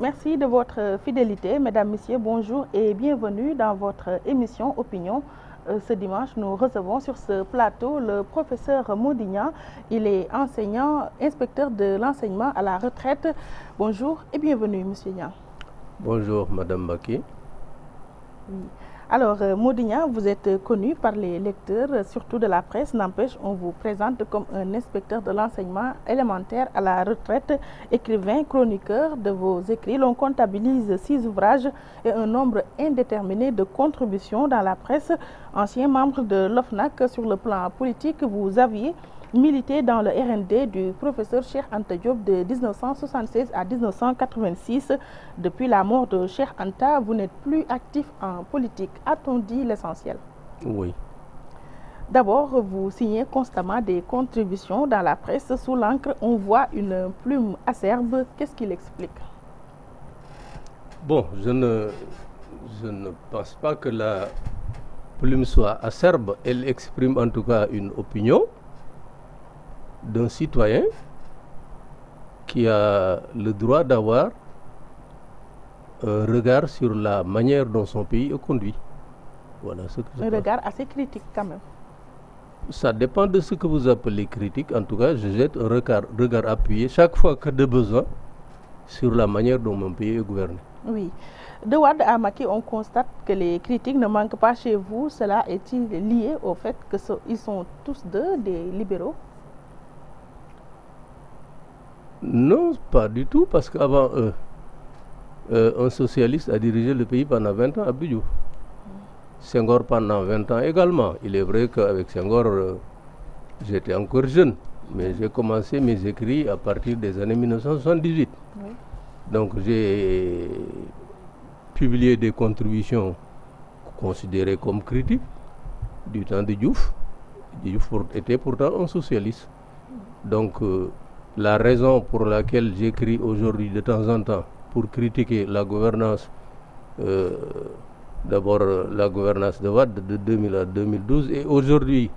Merci de votre fidélité. Mesdames, Messieurs, bonjour et bienvenue dans votre émission Opinion. Ce dimanche, nous recevons sur ce plateau le professeur Mody Niang. Il est enseignant, inspecteur de l'enseignement à la retraite. Bonjour et bienvenue, Monsieur Niang. Bonjour, Madame Maki. Oui. Alors, Mody Niang, vous êtes connu par les lecteurs, surtout de la presse. N'empêche, on vous présente comme un inspecteur de l'enseignement élémentaire à la retraite, écrivain, chroniqueur de vos écrits. L'on comptabilise 6 ouvrages et un nombre indéterminé de contributions dans la presse. Ancien membre de l'OFNAC, sur le plan politique, vous aviez milité dans le RND du professeur Cheikh Anta Diop de 1976 à 1986. Depuis la mort de Cheikh Anta, vous n'êtes plus actif en politique. A-t-on dit l'essentiel? Oui. D'abord, vous signez constamment des contributions dans la presse. Sous l'encre, on voit une plume acerbe. Qu'est-ce qu'il explique? Bon, je ne pense pas que la plume soit acerbe. Elle exprime en tout cas une opinion d'un citoyen qui a le droit d'avoir un regard sur la manière dont son pays est conduit. Voilà ce que je pense. Un regard assez critique quand même. Ça dépend de ce que vous appelez critique. En tout cas, je jette un regard appuyé chaque fois que de besoin sur la manière dont mon pays est gouverné. Oui. De Wade à Macky, on constate que les critiques ne manquent pas chez vous. Cela est-il lié au fait qu'ils sont tous deux des libéraux? Non, pas du tout, parce qu'avant eux, un socialiste a dirigé le pays pendant 20 ans, Abdou Diouf. Senghor pendant 20 ans également. Il est vrai qu'avec Senghor, j'étais encore jeune, mais j'ai commencé mes écrits à partir des années 1978. Oui. Donc j'ai publié des contributions considérées comme critiques du temps de Diouf. Diouf était pourtant un socialiste. Donc la raison pour laquelle j'écris aujourd'hui de temps en temps pour critiquer la gouvernance, d'abord la gouvernance de Wade de 2000 à 2012 et aujourd'hui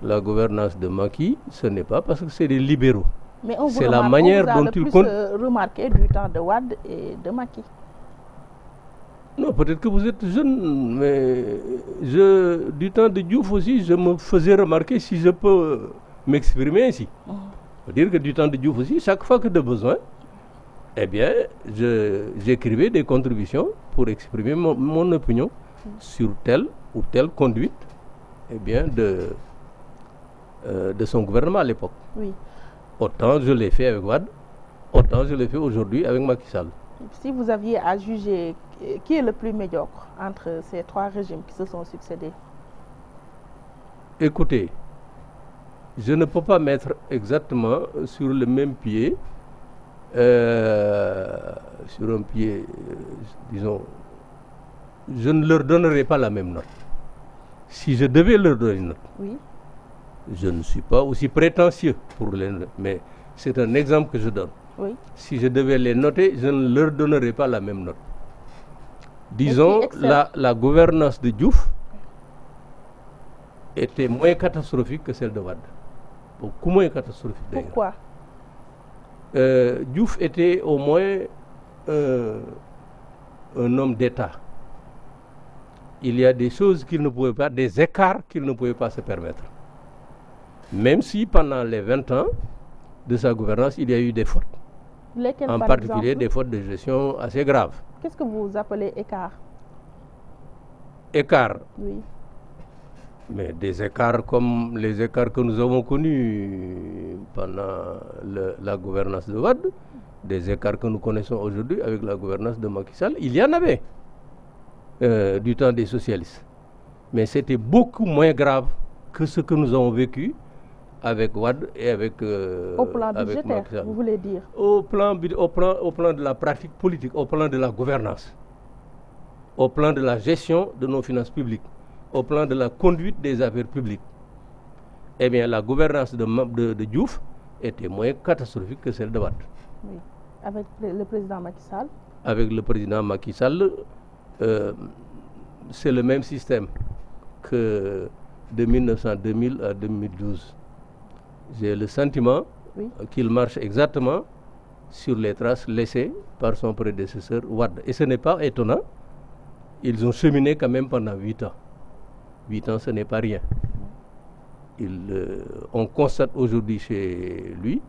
la gouvernance de Macky, ce n'est pas parce que c'est des libéraux. Mais c'est la manière dont ils comptent. Remarqué du temps de Wade et de Macky. Non, peut-être que vous êtes jeune, mais du temps de Diouf aussi, je me faisais remarquer, si je peux m'exprimer ainsi. Dire que du temps de Diouf aussi, chaque fois que de besoin, eh bien, j'écrivais des contributions pour exprimer mon opinion sur telle ou telle conduite, eh bien, de son gouvernement à l'époque. Oui. Autant je l'ai fait avec Wade, autant je l'ai fait aujourd'hui avec Macky Sall. Si vous aviez à juger qui est le plus médiocre entre ces 3 régimes qui se sont succédés? Écoutez, je ne peux pas mettre exactement sur le même pied, sur un pied, disons, je ne leur donnerai pas la même note. Si je devais leur donner une note, oui. Je ne suis pas aussi prétentieux pour les noter, mais c'est un exemple que je donne. Oui. Si je devais les noter, je ne leur donnerai pas la même note. Disons, la gouvernance de Diouf était moins catastrophique que celle de Wade. Beaucoup moins catastrophique d'ailleurs. Pourquoi? Diouf était au moins un homme d'État. Il y a des choses qu'il ne pouvait pas, des écarts qu'il ne pouvait pas se permettre. Même si pendant les 20 ans de sa gouvernance, il y a eu des fautes. Lesquelles, en particulier des fautes de gestion assez graves. Qu'est-ce que vous appelez écart? Écart. Oui. Mais des écarts comme les écarts que nous avons connus pendant la gouvernance de Wade, des écarts que nous connaissons aujourd'hui avec la gouvernance de Macky Sall, il y en avait du temps des socialistes. Mais c'était beaucoup moins grave que ce que nous avons vécu avec Wade et avec au plan budgétaire, vous voulez dire? Au plan de la pratique politique, au plan de la gouvernance, au plan de la gestion de nos finances publiques, au plan de la conduite des affaires publiques. Eh bien, la gouvernance de Diouf était moins catastrophique que celle de Wade. Oui. Avec le président Macky Sall? Avec le président Macky Sall, c'est le même système que de 2000 à 2012. J'ai le sentiment qu'il marche exactement sur les traces laissées par son prédécesseur Wade. Et ce n'est pas étonnant, ils ont cheminé quand même pendant 8 ans. 8 ans, ce n'est pas rien. On constate aujourd'hui chez lui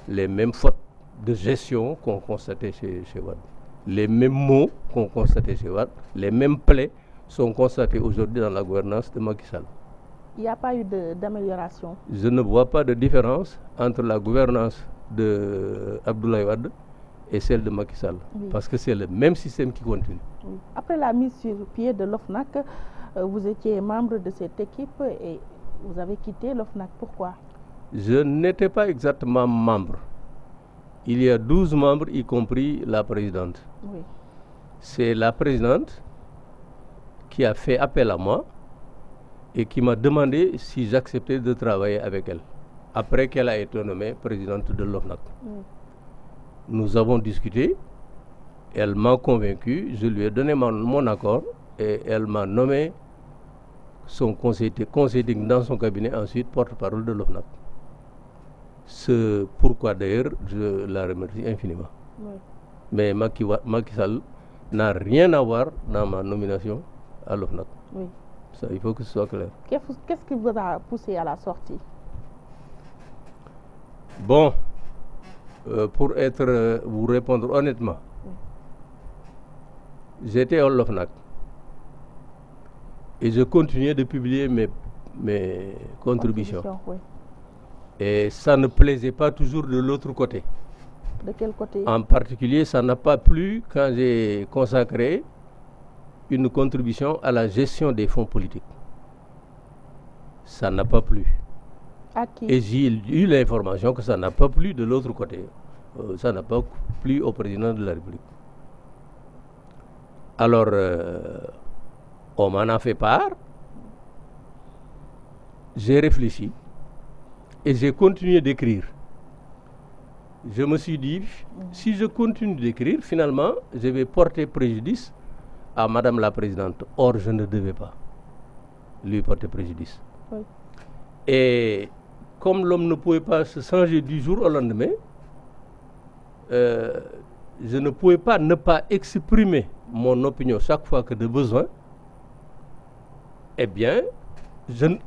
les mêmes fautes de gestion qu'on constatait chez Wade. Les mêmes mots qu'on constatait chez Wade, les mêmes plaies sont constatés aujourd'hui dans la gouvernance de Macky Sall. Il n'y a pas eu d'amélioration. Je ne vois pas de différence entre la gouvernance de Abdoulaye Wade et celle de Macky Sall, oui. Parce que c'est le même système qui continue. Oui. Après la mise sur pied de l'OFNAC, vous étiez membre de cette équipe et vous avez quitté l'OFNAC. Pourquoi? Je n'étais pas exactement membre. Il y a 12 membres, y compris la présidente. Oui. C'est la présidente qui a fait appel à moi et qui m'a demandé si j'acceptais de travailler avec elle, après qu'elle a été nommée présidente de l'OFNAC. Oui. Nous avons discuté, elle m'a convaincu, je lui ai donné mon accord et elle m'a nommé son conseiller technique dans son cabinet, ensuite porte-parole de l'OFNAC. C'est pourquoi d'ailleurs je la remercie infiniment. Oui. Mais Macky Sall n'a rien à voir dans ma nomination à l'OFNAC. Oui. Ça, il faut que ce soit clair. Qu'est-ce qui vous a poussé à la sortie? Bon, pour vous répondre honnêtement, oui. J'étais à l'OFNAC et je continuais de publier mes contributions. Oui. Et ça ne plaisait pas toujours de l'autre côté. De quel côté? En particulier, ça n'a pas plu quand j'ai consacré une contribution à la gestion des fonds politiques. Ça n'a pas plu. À qui? Et j'ai eu l'information que ça n'a pas plu de l'autre côté. Ça n'a pas plu au président de la République. Alors, on m'en a fait part. J'ai réfléchi. Et j'ai continué d'écrire. Je me suis dit, si je continue d'écrire, finalement, je vais porter préjudice à Madame la Présidente. Or, je ne devais pas lui porter préjudice. Oui. Et comme l'homme ne pouvait pas se changer du jour au lendemain, je ne pouvais pas ne pas exprimer mon opinion chaque fois que de besoin. Eh bien,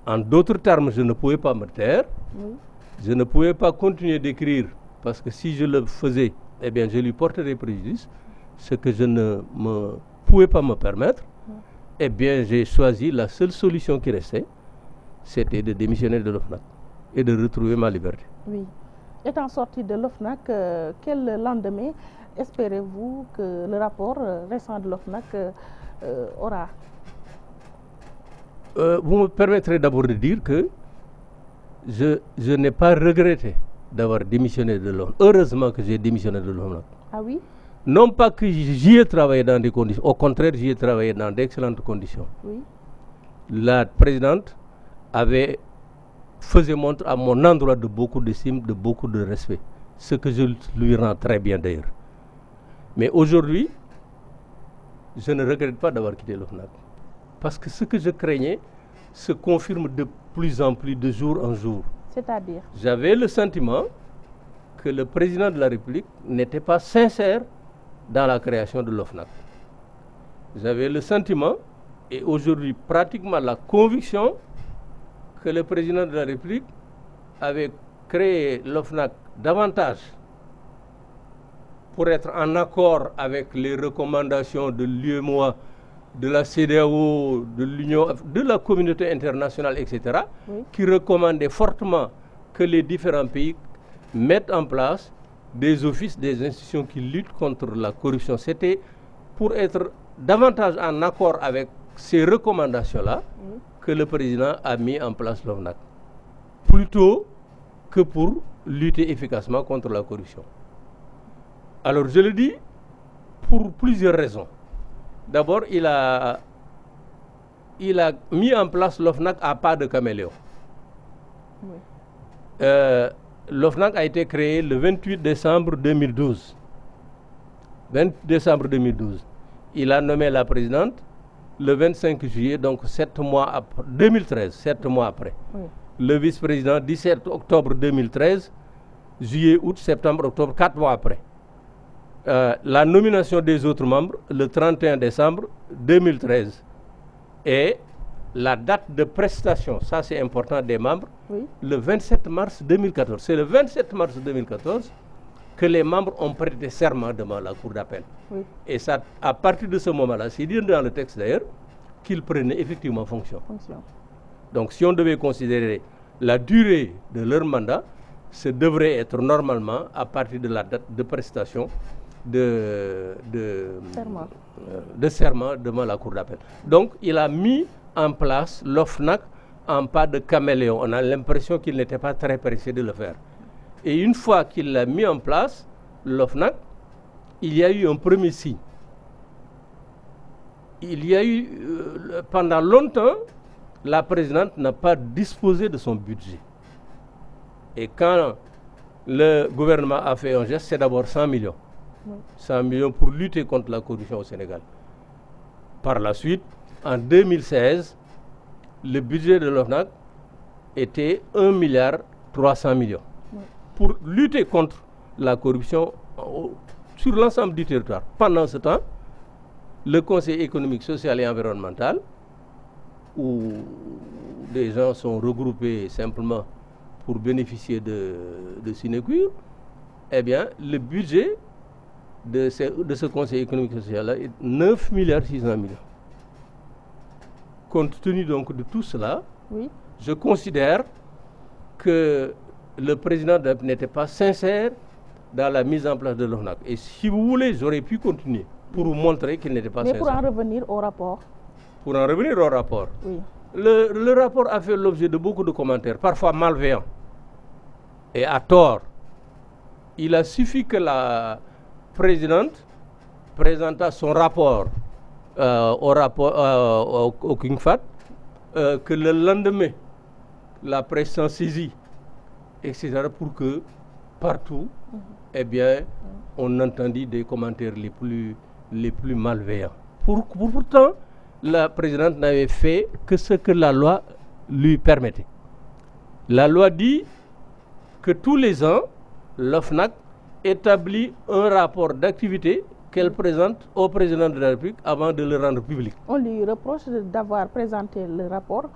en d'autres termes, je ne pouvais pas me taire. Oui. Je ne pouvais pas continuer d'écrire parce que si je le faisais, eh bien, je lui porterais préjudice, ce que je ne pouvais pas me permettre. Oui. Eh bien, j'ai choisi la seule solution qui restait, c'était de démissionner de l'OFNAC et de retrouver ma liberté. Oui. Étant sorti de l'OFNAC, quel lendemain espérez-vous que le rapport récent de l'OFNAC aura? Vous me permettrez d'abord de dire que je n'ai pas regretté d'avoir démissionné de l'OFNAC. Heureusement que j'ai démissionné de l'OFNAC. Ah oui? Non pas que j'y ai travaillé dans des conditions, au contraire, j'y ai travaillé dans d'excellentes conditions. Oui. La présidente faisait montre à mon endroit de beaucoup d'estime, de beaucoup de respect, ce que je lui rends très bien d'ailleurs. Mais aujourd'hui, je ne regrette pas d'avoir quitté l'OFNAC. Parce que ce que je craignais se confirme de plus en plus de jour en jour. C'est-à-dire? J'avais le sentiment que le président de la République n'était pas sincère dans la création de l'OFNAC. J'avais le sentiment, et aujourd'hui pratiquement la conviction, que le président de la République avait créé l'OFNAC davantage pour être en accord avec les recommandations de l'UEMOA, de la CEDEAO, de l'Union, de la communauté internationale, etc., oui. Qui recommandait fortement que les différents pays mettent en place des offices, des institutions qui luttent contre la corruption. C'était pour être davantage en accord avec ces recommandations-là oui. Que le président a mis en place l'OFNAC, plutôt que pour lutter efficacement contre la corruption. Alors je le dis pour plusieurs raisons. D'abord, il a mis en place l'OFNAC à pas de caméléon. Oui. L'OFNAC a été créé le 28 décembre 2012. 20 décembre 2012. Il a nommé la présidente le 25 juillet, donc 7 mois après, 2013, 7 mois après. Oui. Le vice-président, 17 octobre 2013. juillet, août, septembre, octobre, 4 mois après. La nomination des autres membres, le 31 décembre 2013. Et la date de prestation, ça c'est important, des membres, oui, le 27 mars 2014. C'est le 27 mars 2014 que les membres ont prêté serment devant la Cour d'appel. oui. Et ça, à partir de ce moment-là, c'est dit dans le texte d'ailleurs, qu'ils prenaient effectivement fonction. Donc si on devait considérer la durée de leur mandat, ce devrait être normalement à partir de la date de prestation de serment devant la Cour d'appel. Donc il a mis en place l'OFNAC en pas de caméléon. On a l'impression qu'il n'était pas très pressé de le faire. Et une fois qu'il l'a mis en place, l'OFNAC, il y a eu un premier signe. Il y a eu, pendant longtemps, la présidente n'a pas disposé de son budget. Et quand le gouvernement a fait un geste, c'est d'abord 100 millions. 100 millions pour lutter contre la corruption au Sénégal. Par la suite, en 2016, le budget de l'OFNAC était 1,3 milliard pour lutter contre la corruption sur l'ensemble du territoire. Pendant ce temps, le Conseil économique, social et environnemental, où des gens sont regroupés simplement pour bénéficier de sinécure, eh bien, le budget de ce Conseil économique et social-là est 9,6 milliards. Compte tenu donc de tout cela, oui, je considère que le président n'était pas sincère dans la mise en place de l'OFNAC. Et si vous voulez, j'aurais pu continuer pour vous montrer qu'il n'était pas sincère. Mais pour en revenir au rapport. Pour en revenir au rapport. Oui. Le rapport a fait l'objet de beaucoup de commentaires, parfois malveillants et à tort. Il a suffi que la présidente présenta son rapport au King Fahd, que le lendemain, la presse s'en saisit, etc., pour que partout, eh bien, on entendit des commentaires les plus malveillants. Pourtant, la présidente n'avait fait que ce que la loi lui permettait. La loi dit que tous les ans, l'OFNAC établit un rapport d'activité qu'elle présente au président de la République avant de le rendre public. On lui reproche d'avoir présenté le rapport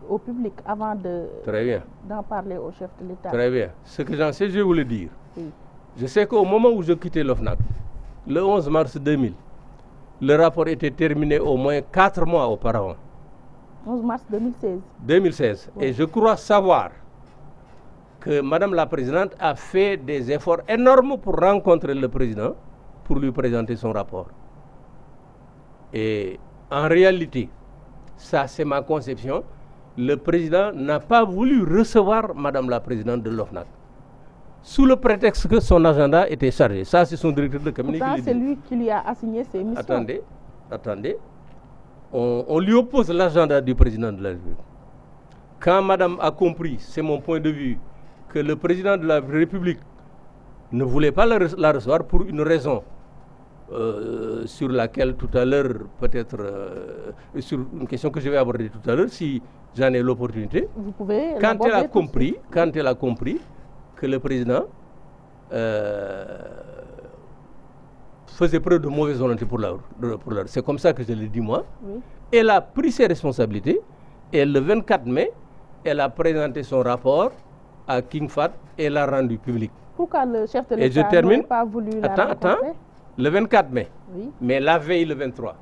au public avant d'en parler au chef de l'État. Très bien. Ce que j'en sais, je vais vous le dire. Oui. Je sais qu'au moment où je quittais l'OFNAC, le 11 mars 2000, le rapport était terminé au moins 4 mois auparavant. 11 mars 2016. 2016. Oui. Et je crois savoir que Madame la Présidente a fait des efforts énormes pour rencontrer le président, pour lui présenter son rapport. Et en réalité, ça c'est ma conception, le président n'a pas voulu recevoir Madame la Présidente de l'OFNAC, sous le prétexte que son agenda était chargé. Ça c'est son directeur de cabinet qui le dit. C'est lui qui lui a assigné ses missions. Attendez. On lui oppose l'agenda du président de la République. Quand Madame a compris, c'est mon point de vue, que le président de la République ne voulait pas la recevoir pour une raison sur laquelle tout à l'heure, peut-être, sur une question que je vais aborder tout à l'heure, si j'en ai l'opportunité. Vous pouvez quand elle a compris que le président faisait preuve de mauvaise volonté pour l'heure. C'est comme ça que je le dis moi. Oui. Elle a pris ses responsabilités et le 24 mai, elle a présenté son rapport à King Fahd et l'a rendu public. Pourquoi le chef de l'État n'a pas voulu la rencontrer? Attends, le 24 mai, oui, mais la veille, le 23,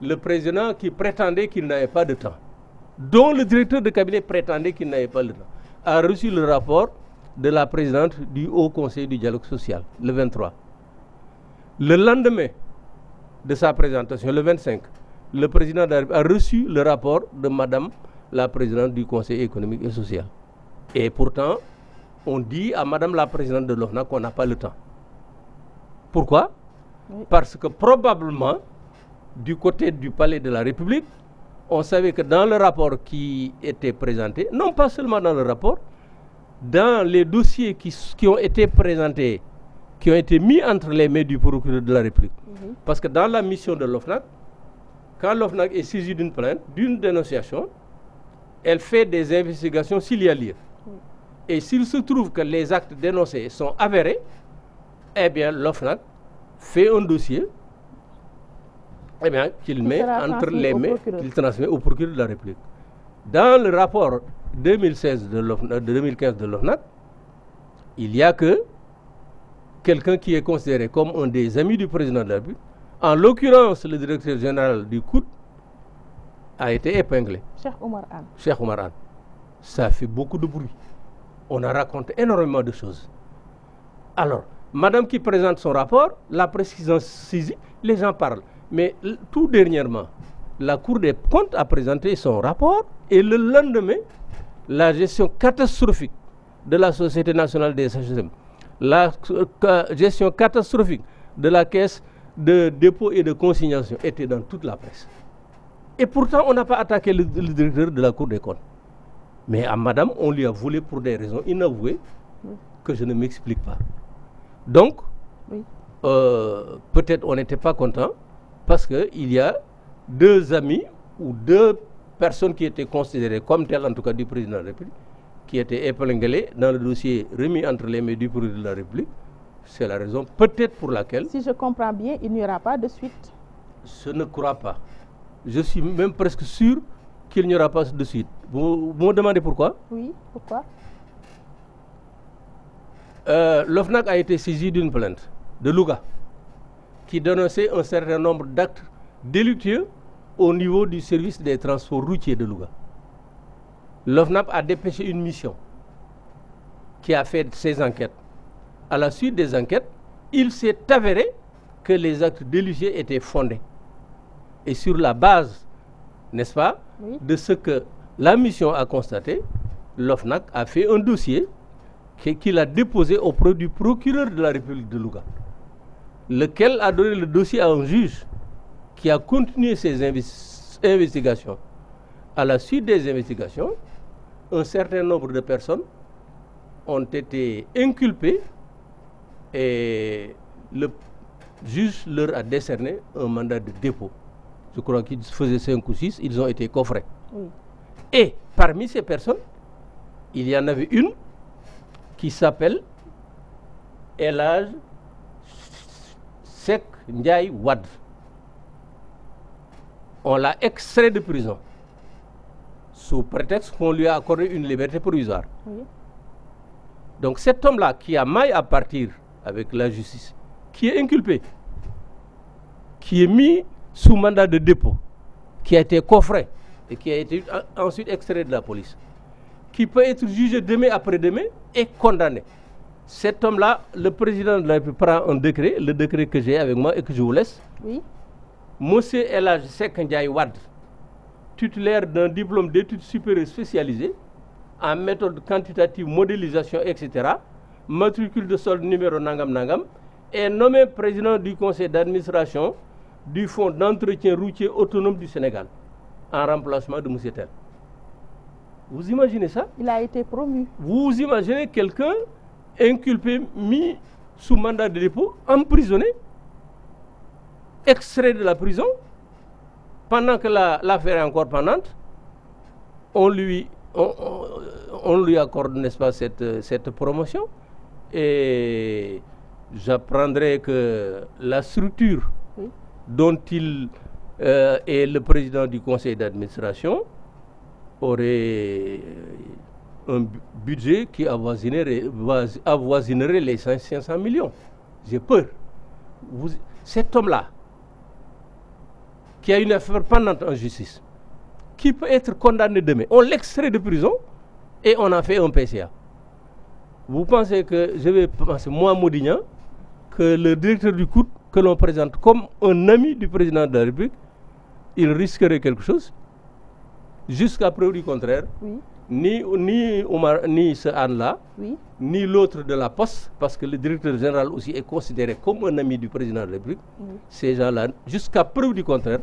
le président qui prétendait qu'il n'avait pas de temps, dont le directeur de cabinet prétendait qu'il n'avait pas de temps, a reçu le rapport de la présidente du Haut Conseil du dialogue social, le 23. Le lendemain de sa présentation, le 25, le président a reçu le rapport de Madame la présidente du Conseil économique et social. Et pourtant, on dit à Madame la présidente de l'OFNAC qu'on n'a pas le temps. Pourquoi? Oui. Parce que probablement, du côté du palais de la République, on savait que dans le rapport qui était présenté, non pas seulement dans le rapport, dans les dossiers qui ont été présentés, qui ont été mis entre les mains du procureur de la République. Parce que dans la mission de l'OFNAC, quand l'OFNAC est saisi d'une plainte, d'une dénonciation, elle fait des investigations s'il y a lieu. Et s'il se trouve que les actes dénoncés sont avérés, eh bien, l'OFNAC fait un dossier qu'il met entre les mains, qu'il transmet au procureur de la République. Dans le rapport 2015 de l'OFNAC, il n'y a que quelqu'un qui est considéré comme un des amis du président de la République. En l'occurrence, le directeur général du COUD a été épinglé. Cheikh Oumar Anne. Cheikh Oumar Anne. Ça fait beaucoup de bruit. On a raconté énormément de choses. Alors, madame qui présente son rapport, la presse qui s'en saisit, les gens parlent. Mais tout dernièrement, la Cour des comptes a présenté son rapport et le lendemain, la gestion catastrophique de la Société nationale des HLM, la gestion catastrophique de la caisse de dépôt et de consignation était dans toute la presse. Et pourtant, on n'a pas attaqué le directeur de la Cour des comptes. Mais à madame, on lui a volé pour des raisons inavouées que je ne m'explique pas. Donc, peut-être on n'était pas content parce qu'il y a deux amis ou deux personnes qui étaient considérées comme telles, en tout cas du président de la République, qui étaient épinglées dans le dossier remis entre les mains du président de la République. C'est la raison peut-être pour laquelle... Si je comprends bien, il n'y aura pas de suite. Je ne crois pas. Je suis même presque sûr qu'il n'y aura pas de suite. Vous me demandez pourquoi? Oui, pourquoi? L'OFNAC a été saisi d'une plainte de Louga qui dénonçait un certain nombre d'actes délictueux au niveau du service des transports routiers de Louga. L'OFNAC a dépêché une mission qui a fait ses enquêtes. À la suite des enquêtes, il s'est avéré que les actes délicieux étaient fondés. Et sur la base, n'est-ce pas, de ce que la mission a constaté, l'OFNAC a fait un dossier qu'il a déposé auprès du procureur de la République de Louga, lequel a donné le dossier à un juge qui a continué ses investigations. À la suite des investigations, un certain nombre de personnes ont été inculpées et le juge leur a décerné un mandat de dépôt. Je crois qu'ils faisaient 5 ou 6, ils ont été coffrés. Oui. Et parmi ces personnes, il y en avait une qui s'appelle El Hadj Seck Ndiaye Wade. On l'a extrait de prison sous prétexte qu'on lui a accordé une liberté provisoire. Oui. Donc cet homme-là qui a maille à partir avec la justice, qui est inculpé, qui est mis sous mandat de dépôt, qui a été coffré et qui a été ensuite extrait de la police, qui peut être jugé demain après-demain et condamné. Cet homme-là, le président de la République prend un décret, le décret que j'ai avec moi et que je vous laisse. Oui. Monsieur El Hadj Seck Ndiaye Wade, titulaire d'un diplôme d'études supérieures spécialisées en méthode quantitative, modélisation, etc., matricule de solde numéro nangam nangam, est nommé président du conseil d'administration du Fonds d'entretien routier autonome du Sénégal, en remplacement de M. Tel. Vous imaginez ça? Il a été promu. Vous imaginez quelqu'un inculpé, mis sous mandat de dépôt, emprisonné, extrait de la prison, pendant que l'affaire est encore pendante, on lui accorde, n'est-ce pas, cette promotion. Et j'apprendrai que la structure dont il est le président du conseil d'administration aurait un budget qui avoisinerait les 500 millions. J'ai peur. Cet homme-là, qui a une affaire pendante en justice, qui peut être condamné demain, on l'extrait de prison et on a fait un PCA. Vous pensez que je vais penser, moi, Modignan, que le directeur du COUD, que l'on présente comme un ami du président de la République, il risquerait quelque chose? Jusqu'à preuve du contraire, oui. Ni ce Anne-là, oui. Ni l'autre de la Poste, parce que le directeur général aussi est considéré comme un ami du président de la République, oui. Ces gens-là, jusqu'à preuve du contraire,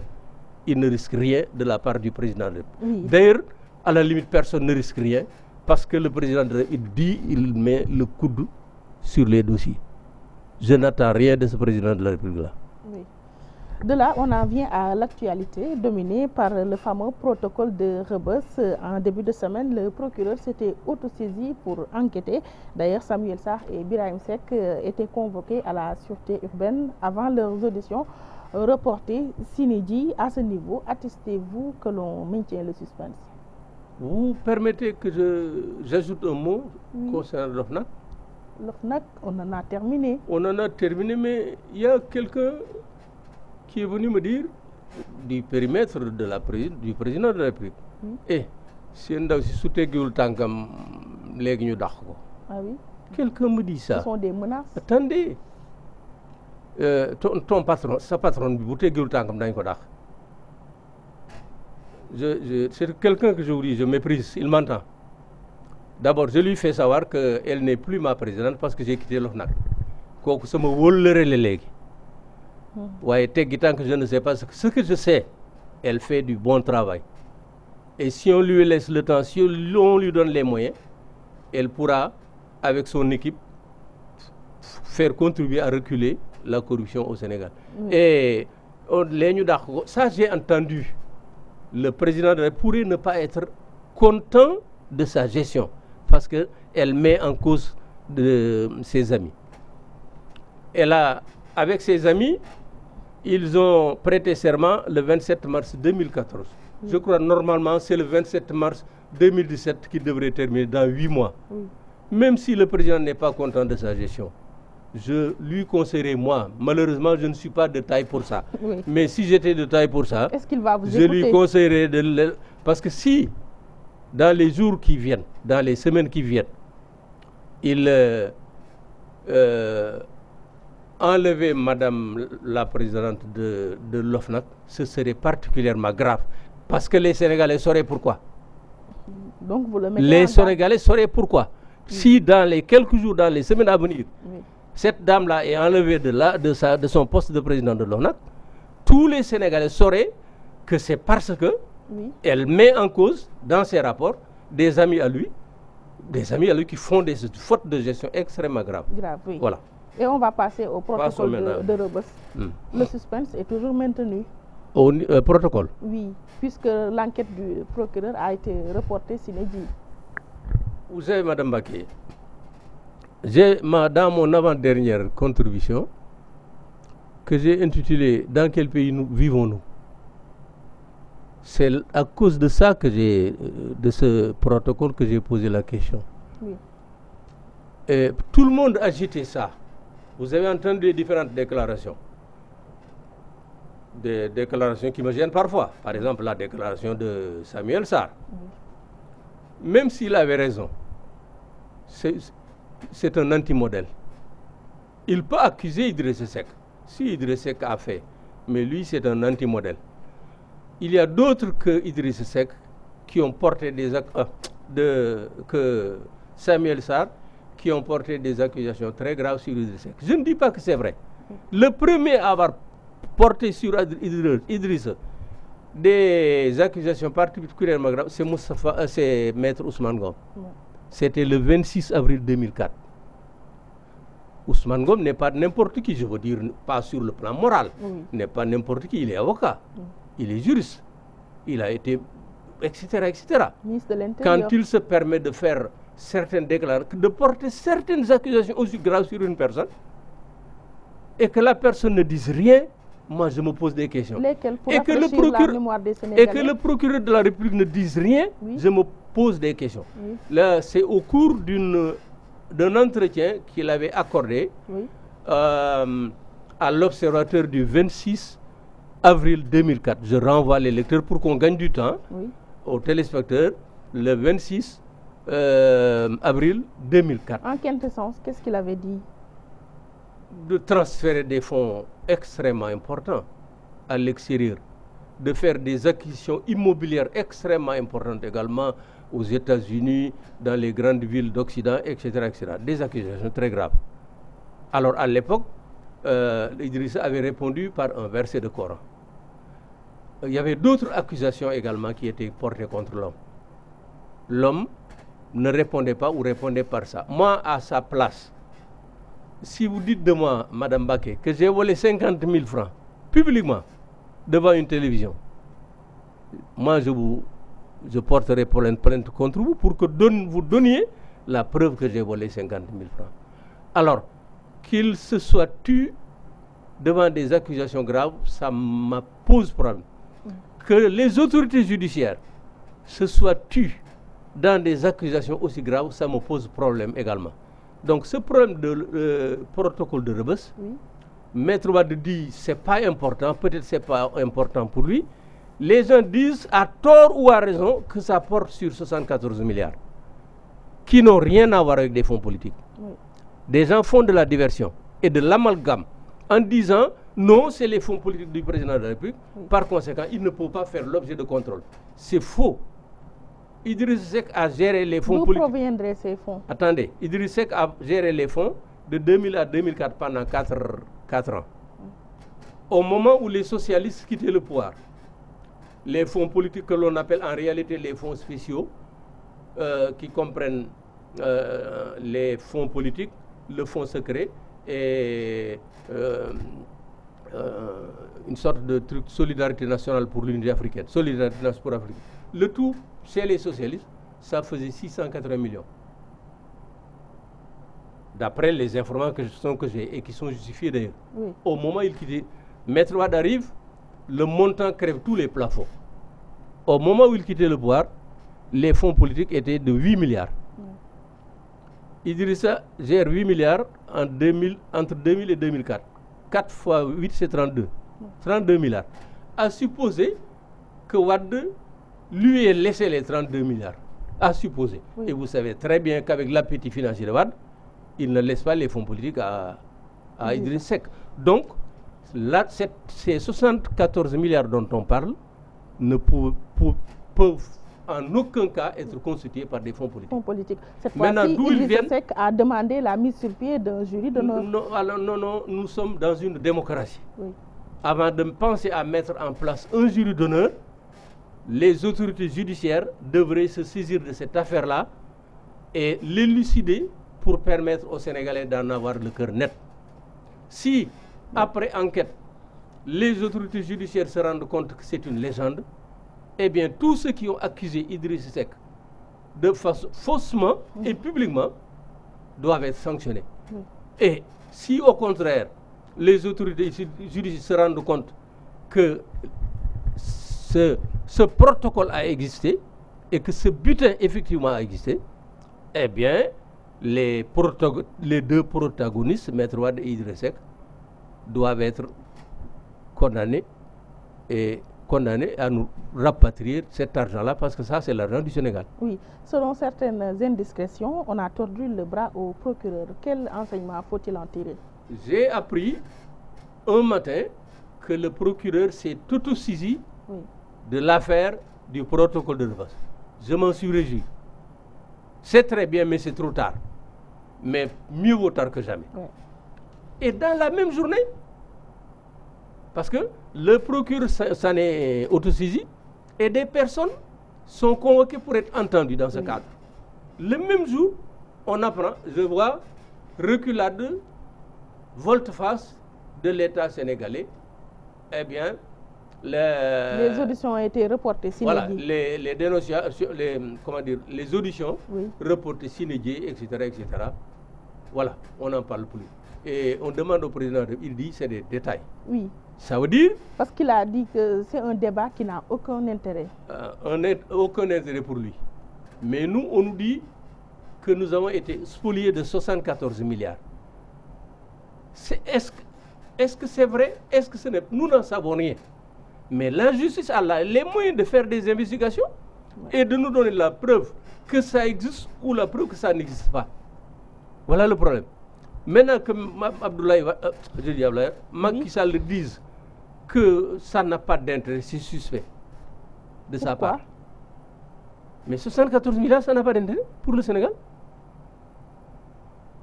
ils ne risquent rien de la part du président de la République. Oui. D'ailleurs, à la limite, personne ne risque rien, parce que le président de la République dit, il met le coude sur les dossiers. Je n'attends rien de ce président de la République-là. Oui. De là, on en vient à l'actualité dominée par le fameux protocole de Rebeuss. En début de semaine, le procureur s'était autosaisi pour enquêter. D'ailleurs, Samuel Sarr et Birahim Seck étaient convoqués à la sûreté urbaine avant leurs auditions reportées sine die. À ce niveau, attestez-vous que l'on maintient le suspense? Vous permettez que j'ajoute un mot concernant l'OFNAC? L'OFNAC, on en a terminé. On en a terminé, mais il y a quelqu'un qui est venu me dire du périmètre du président de la République. Si ndaw si su teggiwul tànkam léegi ñu dàq ko. Ah oui. Quelqu'un me dit ça. Ce sont des menaces. Attendez, ton patron, sa patronne bi bu teggiwul tànkam dañ ko dàq. C'est quelqu'un que je vous dis, je méprise, il m'entend. D'abord, je lui fais savoir qu'elle n'est plus ma présidente parce que j'ai quitté l'OFNAC. kooku sama wóllëre la léegi. waaye teggi tànk je ne sais pas ce que je sais, elle fait du bon travail. Et si on lui laisse le temps, si on lui donne les moyens, elle pourra, avec son équipe, faire contribuer à reculer la corruption au Sénégal. Et ça, j'ai entendu. Le président de la République pourrait ne pas être content de sa gestion parce qu'elle met en cause ses amis. Avec ses amis, ils ont prêté serment le 27 mars 2014. Je crois normalement c'est le 27 mars 2017 qui devrait terminer dans 8 mois. Même si le président n'est pas content de sa gestion, je lui conseillerais, moi, malheureusement je ne suis pas de taille pour ça, mais si j'étais de taille pour ça, est-ce qu'il va vous je lui conseillerais parce que si dans les jours qui viennent, dans les semaines qui viennent, il enlever Madame la présidente de l'OFNAC, ce serait particulièrement grave. Parce que les Sénégalais sauraient pourquoi. Donc vous le mettez les Sénégalais sauraient pourquoi. Si dans les quelques jours, dans les semaines à venir, cette dame-là est enlevée de son poste de président de l'OFNAC, tous les Sénégalais sauraient que c'est parce que elle met en cause dans ses rapports des amis à lui qui font des fautes de gestion extrêmement graves. Voilà. Et on va passer au protocole de Rebeuss. Le suspense est toujours maintenu. Au protocole? Oui, puisque l'enquête du procureur a été reportée sine die. Vous savez, Madame Baké, dans mon avant-dernière contribution, que j'ai intitulée « Dans quel pays vivons-nous ?» C'est à cause de ça de ce protocole que j'ai posé la question. Et tout le monde a agité ça. Vous avez entendu les différentes déclarations. Des déclarations qui me gênent parfois. Par exemple, la déclaration de Samuel Sarr. Même s'il avait raison, c'est un anti-modèle. Il peut accuser Idriss Seck. Si Idriss Seck a fait, mais lui, c'est un anti-modèle. Il y a d'autres que Idriss Seck qui ont porté que Samuel Sarr, qui ont porté des accusations très graves sur Idriss Seck. Je ne dis pas que c'est vrai. Le premier à avoir porté sur Idriss des accusations particulièrement graves, c'est Maître Ousmane Ngom. C'était le 26 avril 2004. Ousmane Ngom n'est pas n'importe qui, je veux dire, pas sur le plan moral. N'est pas n'importe qui, il est avocat, il est juriste, il a été, etc., etc. Quand il se permet de faire certaines déclarations, de porter certaines accusations aussi graves sur une personne, et que la personne ne dise rien, moi je me pose des questions. Et que le procureur de la République ne dise rien, je me pose des questions. Là, c'est au cours d'un entretien qu'il avait accordé à l'Observateur du 26 avril 2004. Je renvoie les lecteurs pour qu'on gagne du temps aux téléspectateurs. Le 26 avril 2004. En quel sens? Qu'est-ce qu'il avait dit? De transférer des fonds extrêmement importants à l'extérieur, de faire des acquisitions immobilières extrêmement importantes également aux États-Unis, dans les grandes villes d'Occident, etc., etc. Des accusations très graves. Alors à l'époque, Idrissa avait répondu par un verset de Coran. Il y avait d'autres accusations également qui étaient portées contre l'homme. L'homme ne répondait pas ou répondait par ça. Moi, à sa place, si vous dites de moi, Madame Baké, que j'ai volé 50 000 francs publiquement devant une télévision, moi je porterai plainte contre vous pour que vous donniez la preuve que j'ai volé 50 000 francs. Alors, qu'il se soit tu devant des accusations graves, ça me pose problème. Que les autorités judiciaires se soient tues dans des accusations aussi graves, ça me pose problème également. Donc ce problème de protocole de Rebeuss, Maître Wade dit c'est pas important, peut-être c'est pas important pour lui. Les gens disent à tort ou à raison que ça porte sur 74 milliards qui n'ont rien à voir avec des fonds politiques. Des gens font de la diversion et de l'amalgame en disant non, c'est les fonds politiques du président de la République. Par conséquent, il ne peut pas faire l'objet de contrôle. C'est faux. Idriss Seck a géré les fonds politiques. D'où proviendraient ces fonds? Attendez, Idriss Seck a géré les fonds de 2000 à 2004 pendant 4 ans. Au moment où les socialistes quittaient le pouvoir, les fonds politiques que l'on appelle en réalité les fonds spéciaux, qui comprennent les fonds politiques, le fonds secret et une sorte de truc solidarité nationale pour l'unité africaine, solidarité nationale pour l'Afrique. Le tout, chez les socialistes, ça faisait 680 millions. D'après les informations que j'ai et qui sont justifiées d'ailleurs. Au moment où il quittait, Maître Wade arrive, le montant crève tous les plafonds. Au moment où il quittait le pouvoir, les fonds politiques étaient de 8 milliards. Idrissa gère 8 milliards entre 2000 et 2004. 4 fois 8, c'est 32. 32 milliards. À supposer que Wade lui ait laissé les 32 milliards. À supposer. Et vous savez très bien qu'avec l'appétit financier de Wade, il ne laisse pas les fonds politiques à Idriss Seck. Donc, là, ces 74 milliards dont on parle ne peuvent en aucun cas être constitués par des fonds politiques. Cette fois-ci, Idriss Seck a demandé la mise sur pied d'un jury d'honneur. Non, nous sommes dans une démocratie. Avant de penser à mettre en place un jury d'honneur, les autorités judiciaires devraient se saisir de cette affaire-là et l'élucider pour permettre aux Sénégalais d'en avoir le cœur net. Si, après enquête, les autorités judiciaires se rendent compte que c'est une légende, eh bien, tous ceux qui ont accusé Idriss Seck de façon faussement et publiquement doivent être sanctionnés. Et si, au contraire, les autorités judiciaires se rendent compte que ce protocole a existé et que ce butin effectivement a existé, eh bien, les deux protagonistes, Maître Wade et Idriss Seck, doivent être condamnés à nous rapatrier cet argent-là, parce que ça, c'est l'argent du Sénégal. Oui, selon certaines indiscrétions, on a tordu le bras au procureur. Quel enseignement faut-il en tirer? J'ai appris un matin que le procureur s'est auto-saisi de l'affaire du protocole de Rebeuss. Je m'en suis réjoui. C'est très bien, mais c'est trop tard. Mais mieux vaut tard que jamais. Et dans la même journée, parce que le procureur s'en est autosaisi et des personnes sont convoquées pour être entendues dans ce cadre. Le même jour, on apprend, je vois, reculade, volte-face de l'État sénégalais. Eh bien, les auditions ont été reportées. Voilà, les dénonciations, les auditions reportées sine die, etc., etc. Voilà, on n'en parle plus. Et on demande au président, il dit c'est des détails. Oui. Ça veut dire... Parce qu'il a dit que c'est un débat qui n'a aucun intérêt. Aucun intérêt pour lui. Mais nous, on nous dit que nous avons été spoliés de 74 milliards. Est-ce que c'est vrai? Est-ce que ce n'est pas? Nous n'en savons rien. Mais la justice a les moyens de faire des investigations et de nous donner la preuve que ça existe ou la preuve que ça n'existe pas. Voilà le problème. Maintenant que Macky Sall dise que ça n'a pas d'intérêt, c'est suspect de sa part. Mais 74 milliards, ça n'a pas d'intérêt pour le Sénégal.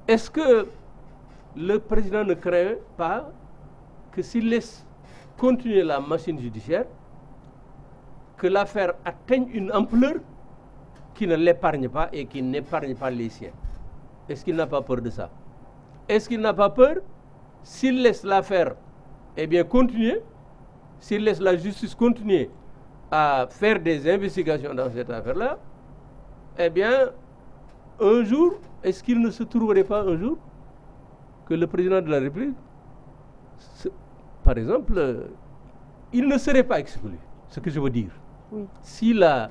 Est-ce que le président ne craint pas que s'il laisse continuer la machine judiciaire, que l'affaire atteigne une ampleur qui ne l'épargne pas et qui n'épargne pas les siens? Est-ce qu'il n'a pas peur de ça? Est-ce qu'il n'a pas peur, s'il laisse l'affaire continuer, s'il laisse la justice continuer à faire des investigations dans cette affaire-là, eh bien, un jour, est-ce qu'il ne se trouverait pas un jour que le président de la République, par exemple, il ne serait pas exclu, ce que je veux dire. Oui. Si la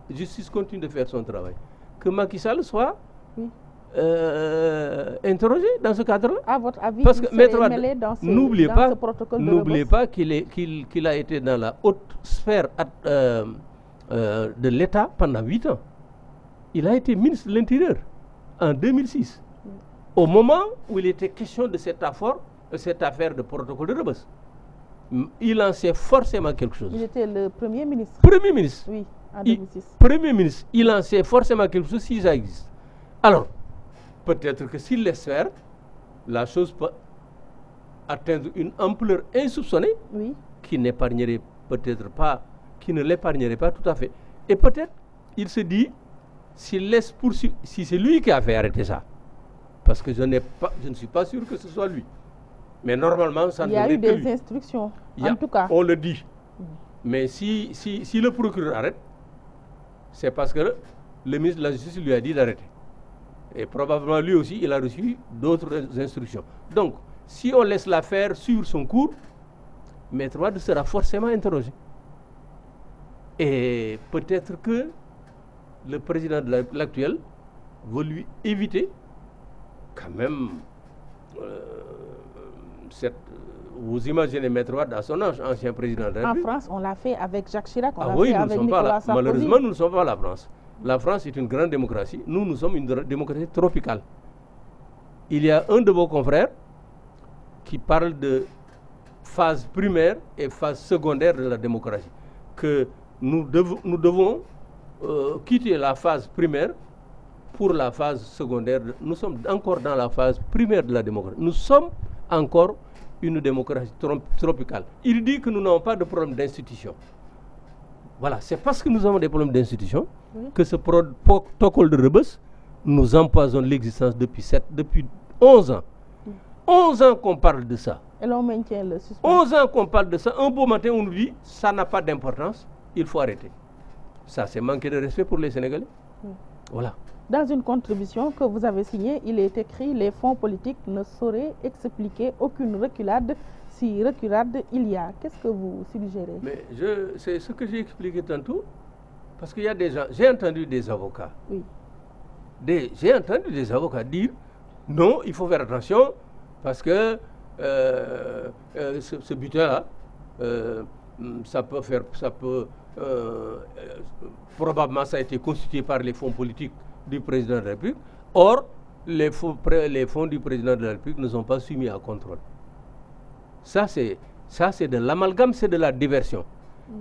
justice continue de faire son travail, que Macky Sall soit interrogé dans ce cadre-là. À votre avis, parce que Maître Wade, n'oubliez pas qu'il a été dans la haute sphère de l'État pendant 8 ans. Il a été ministre de l'Intérieur en 2006, au moment où il était question de cette affaire de protocole de Rebeuss. Il en sait forcément quelque chose. Il était le Premier ministre. Premier ministre. Oui, en 2006. Premier ministre. Il en sait forcément quelque chose si ça existe. Alors, peut-être que s'il laisse faire, la chose peut atteindre une ampleur insoupçonnée qui n'épargnerait peut-être pas, qui ne l'épargnerait pas tout à fait. Et peut-être, il se dit, s'il laisse poursuivre, si c'est lui qui a fait arrêter ça, parce que je ne suis pas sûr que ce soit lui. Mais normalement, ça ne devrait être que lui. Il y a eu des instructions, en tout cas. On le dit. Mais si le procureur arrête, c'est parce que le ministre de la Justice lui a dit d'arrêter. Et probablement lui aussi, il a reçu d'autres instructions. Donc, si on laisse l'affaire suivre son cours, Maître Wade sera forcément interrogé. Et peut-être que le président de l'actuel veut lui éviter quand même vous imaginez Maître Wade à son âge, ancien président de la République. En France, on l'a fait avec Jacques Chirac, on l'a oui, fait avec Nicolas Sarkozy. Malheureusement, nous ne sommes pas la France. La France est une grande démocratie. Nous sommes une démocratie tropicale. Il y a un de vos confrères qui parle de phase primaire et phase secondaire de la démocratie. Que nous devons quitter la phase primaire pour la phase secondaire. Nous sommes encore dans la phase primaire de la démocratie. Nous sommes encore une démocratie tropicale. Il dit que nous n'avons pas de problème d'institution. Voilà, c'est parce que nous avons des problèmes d'institution que ce protocole de Rebeuss nous empoisonne l'existence depuis 11 ans. 11 ans qu'on parle de ça. Et l'on maintient le suspense. 11 ans qu'on parle de ça. Un beau matin, on nous dit ça n'a pas d'importance, il faut arrêter. Ça, c'est manquer de respect pour les Sénégalais. Voilà. Dans une contribution que vous avez signée, il est écrit « Les fonds politiques ne sauraient expliquer aucune reculade si reculade il y a ». Qu'est-ce que vous suggérez? Mais c'est ce que j'ai expliqué tantôt. Parce qu'il y a des gens, j'ai entendu des avocats. J'ai entendu des avocats dire « Non, il faut faire attention parce que ce butin-là, probablement ça a été constitué par les fonds politiques du président de la République. Or, les fonds du président de la République ne sont pas soumis à contrôle. Ça, c'est de l'amalgame, c'est de la diversion.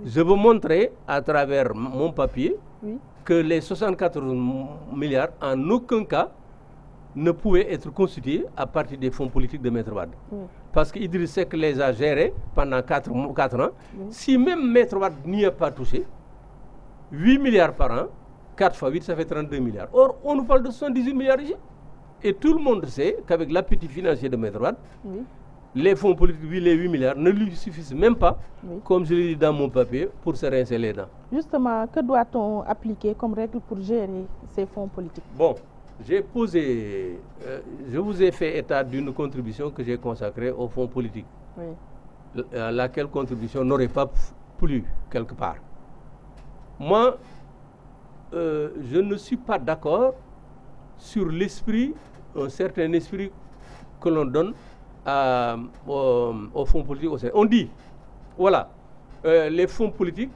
Je veux montrer à travers mon papier que les 74 milliards, en aucun cas, ne pouvaient être constitués à partir des fonds politiques de Maître Wade. Parce qu'Idriss Seck les a gérés pendant 4 ans. Si même Maître Wade n'y a pas touché, 8 milliards par an, 4 fois 8, ça fait 32 milliards. Or, on nous parle de 78 milliards ici. Et tout le monde sait qu'avec l'appétit financier de Maître Wade, les fonds politiques, les 8 milliards, ne lui suffisent même pas, comme je l'ai dit dans mon papier, pour se rincer les dents. Justement, que doit-on appliquer comme règle pour gérer ces fonds politiques? Bon, je vous ai fait état d'une contribution que j'ai consacrée aux fonds politiques. Laquelle contribution n'aurait pas plu quelque part. Moi, je ne suis pas d'accord sur l'esprit, un certain esprit que l'on donne aux fonds politiques au Sénégal. On dit, voilà, les fonds politiques,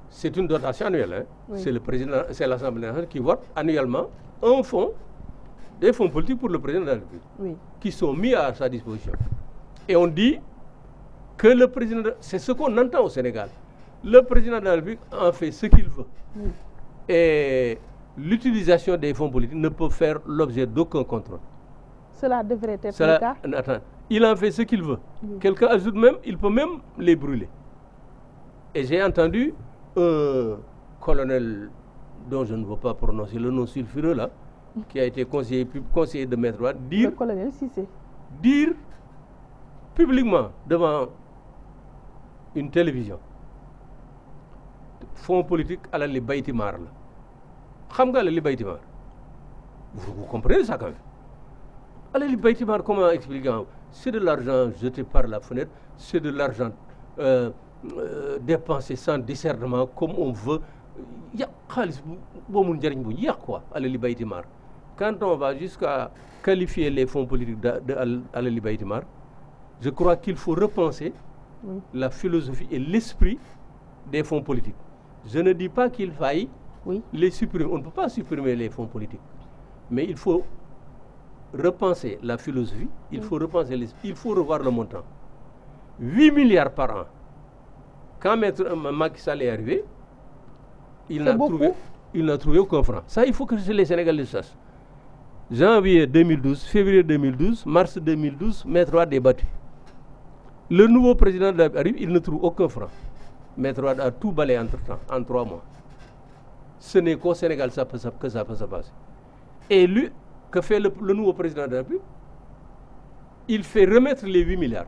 c'est une dotation annuelle. C'est le président, c'est l'Assemblée nationale qui vote annuellement un fonds, des fonds politiques pour le président de la République, qui sont mis à sa disposition. Et on dit que le président, c'est ce qu'on entend au Sénégal, le président de la République en fait ce qu'il veut. Et l'utilisation des fonds politiques ne peut faire l'objet d'aucun contrôle. Cela devrait être le cas. Attends, il en fait ce qu'il veut. Quelqu'un ajoute même, il peut même les brûler. Et j'ai entendu un colonel dont je ne veux pas prononcer le nom sulfureux là, qui a été conseiller de Maître Wade, le colonel Cissé, dire publiquement devant une télévision fonds politique alal li bayti maar la xam nga alal li bayti maar vous comprenez ça quand même alal li bayti maar comment expliquer c'est de l'argent jeté par la fenêtre c'est de l'argent dépensé sans discernement comme on veut ya xaalis boo mun njëriñ bu yàq quoi alal li bayti maar quand on va jusqu'à qualifier les fonds politiques de alal li bayti maar je crois qu'il faut repenser la philosophie et l'esprit des fonds politiques. Je ne dis pas qu'il faille les supprimer. On ne peut pas supprimer les fonds politiques. Mais il faut repenser la philosophie, il faut repenser l'esprit, il faut revoir le montant. 8 milliards par an. Quand Maître Macky Sall est arrivé, il n'a trouvé aucun franc. Ça, il faut que les Sénégalais le sachent. Janvier 2012, février 2012, mars 2012, Maître Wade est battu. Le nouveau président arrive, il ne trouve aucun franc. Maître Wade a tout balayé entre-temps, en 3 mois. Ce n'est qu'au Sénégal que ça peut se passer. Et lui, que fait le nouveau président de la République? Il fait remettre les 8 milliards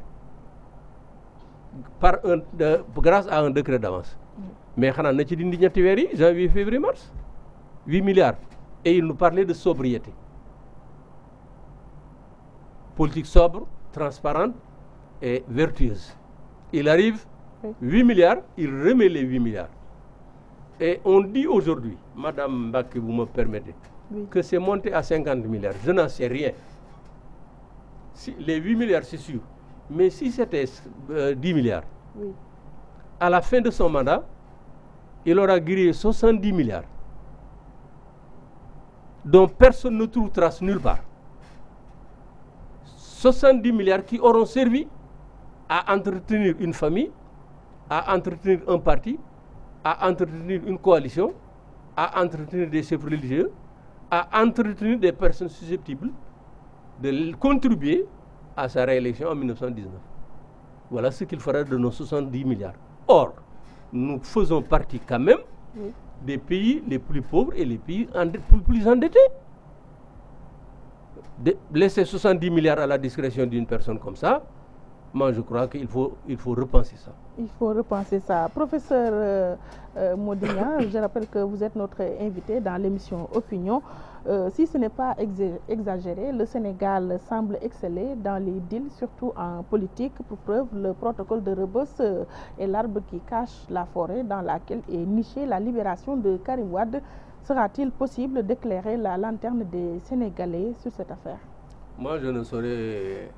grâce à un décret d'avance. Mais xanaa na ci dindi ñetti weer yi janvier, février, mars 8 milliards. Et il nous parlait de sobriété. Politique sobre, transparente et vertueuse. Il arrive, 8 milliards, il remet les 8 milliards. Et on dit aujourd'hui, Madame Mbacké, vous me permettez, que c'est monté à 50 milliards. Je n'en sais rien. Si, les 8 milliards, c'est sûr. Mais si c'était 10 milliards, à la fin de son mandat, il aura grillé 70 milliards, dont personne ne trouve trace nulle part. 70 milliards qui auront servi à entretenir une famille, à entretenir un parti, à entretenir une coalition, à entretenir des chefs religieux, à entretenir des personnes susceptibles de contribuer à sa réélection en 1919. Voilà ce qu'il fera de nos 70 milliards. Or, nous faisons partie quand même des pays les plus pauvres et les pays plus endettés. Laisser 70 milliards à la discrétion d'une personne comme ça, moi je crois qu'il faut repenser ça. Il faut repenser ça. Professeur Modignan, je rappelle que vous êtes notre invité dans l'émission Opinion. Si ce n'est pas exagéré, le Sénégal semble exceller dans les deals, surtout en politique. Pour preuve, le protocole de Rebeuss est l'arbre qui cache la forêt dans laquelle est nichée la libération de Karim Wade. Sera-t-il possible d'éclairer la lanterne des Sénégalais sur cette affaire? Moi, je ne saurais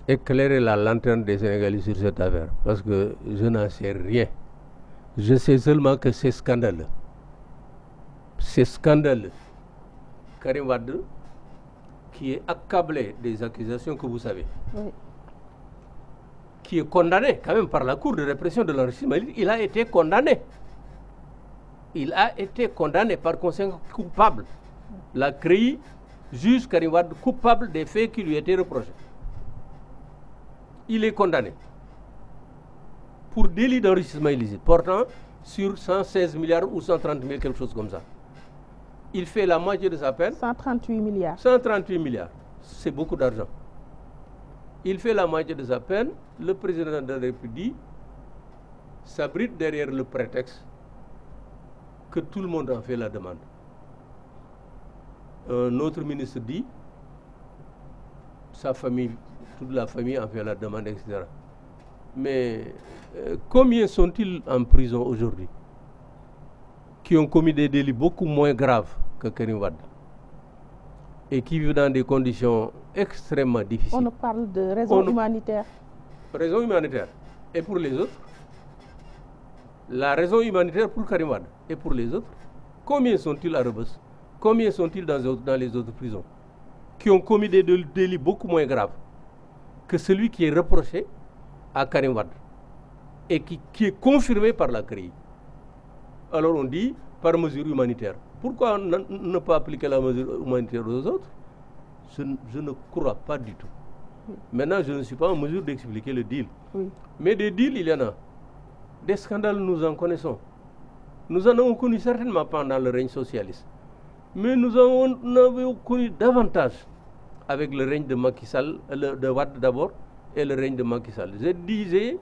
éclairer la lanterne des Sénégalais sur cette affaire parce que je n'en sais rien. Je sais seulement que c'est scandaleux. C'est scandaleux. Karim Wade, qui est accablé des accusations que vous savez, qui est condamné quand même par la Cour de répression de l'enrichissement, il a été condamné. Il a été condamné par conséquent coupable. La CREI juge Karim Wade coupable des faits qui lui étaient reprochés. Il est condamné pour délit d'enrichissement illicite portant sur 116 milliards ou 130 000, quelque chose comme ça. Il fait la moitié de sa peine. 138 milliards. 138 milliards, c'est beaucoup d'argent. Il fait la moitié de sa peine. Le président de la République s'abrite derrière le prétexte que tout le monde en fait la demande. Un autre ministre dit, sa famille, toute la famille en fait la demande, etc. Mais combien sont-ils en prison aujourd'hui qui ont commis des délits beaucoup moins graves que Karim Wade et qui vivent dans des conditions extrêmement difficiles? On parle de raison humanitaire. Raison humanitaire. Et pour les autres? La raison humanitaire pour Karim Wade et pour les autres? Combien sont-ils à Rebeuss? Combien sont-ils dans les autres prisons qui ont commis des délits beaucoup moins graves que celui qui est reproché à Karim Wade et qui est confirmé par la CREI? Alors on dit par mesure humanitaire. Pourquoi ne pas appliquer la mesure humanitaire aux autres? Je ne crois pas du tout. Maintenant, je ne suis pas en mesure d'expliquer le deal. Mais des deals, il y en a. Des scandales, nous en connaissons. Nous en avons connu certainement pendant le règne socialiste. Mais nous en avons connu davantage avec le règne de Macky Sall, de Wade d'abord, et le règne de Macky Sall. Je disais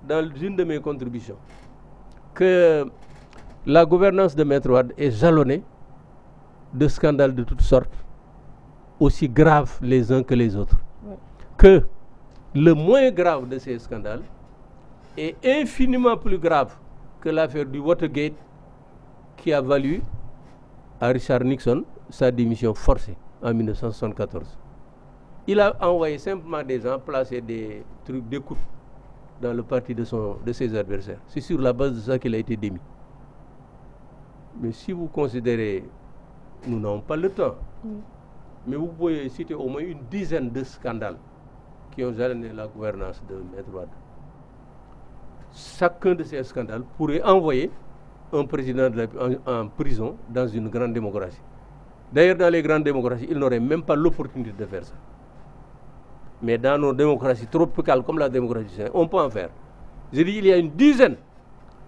dans une de mes contributions que la gouvernance de Maître Wade est jalonnée de scandales de toutes sortes, aussi graves les uns que les autres. Oui. Que le moins grave de ces scandales est infiniment plus grave que l'affaire du Watergate qui a valu à Richard Nixon sa démission forcée en 1974. Il a envoyé simplement des gens placer des trucs d'écoute dans le parti de ses adversaires. C'est sur la base de ça qu'il a été démis. Mais si vous considérez, nous n'avons pas le temps, mais vous pouvez citer au moins une dizaine de scandales qui ont jalonné la gouvernance de Maître Wade. Chacun de ces scandales pourrait envoyer un président en prison dans une grande démocratie. D'ailleurs, dans les grandes démocraties, il n'aurait même pas l'opportunité de faire ça. Mais dans nos démocraties tropicales comme la démocratie chrétienne, on peut en faire. Je dis, il y a une dizaine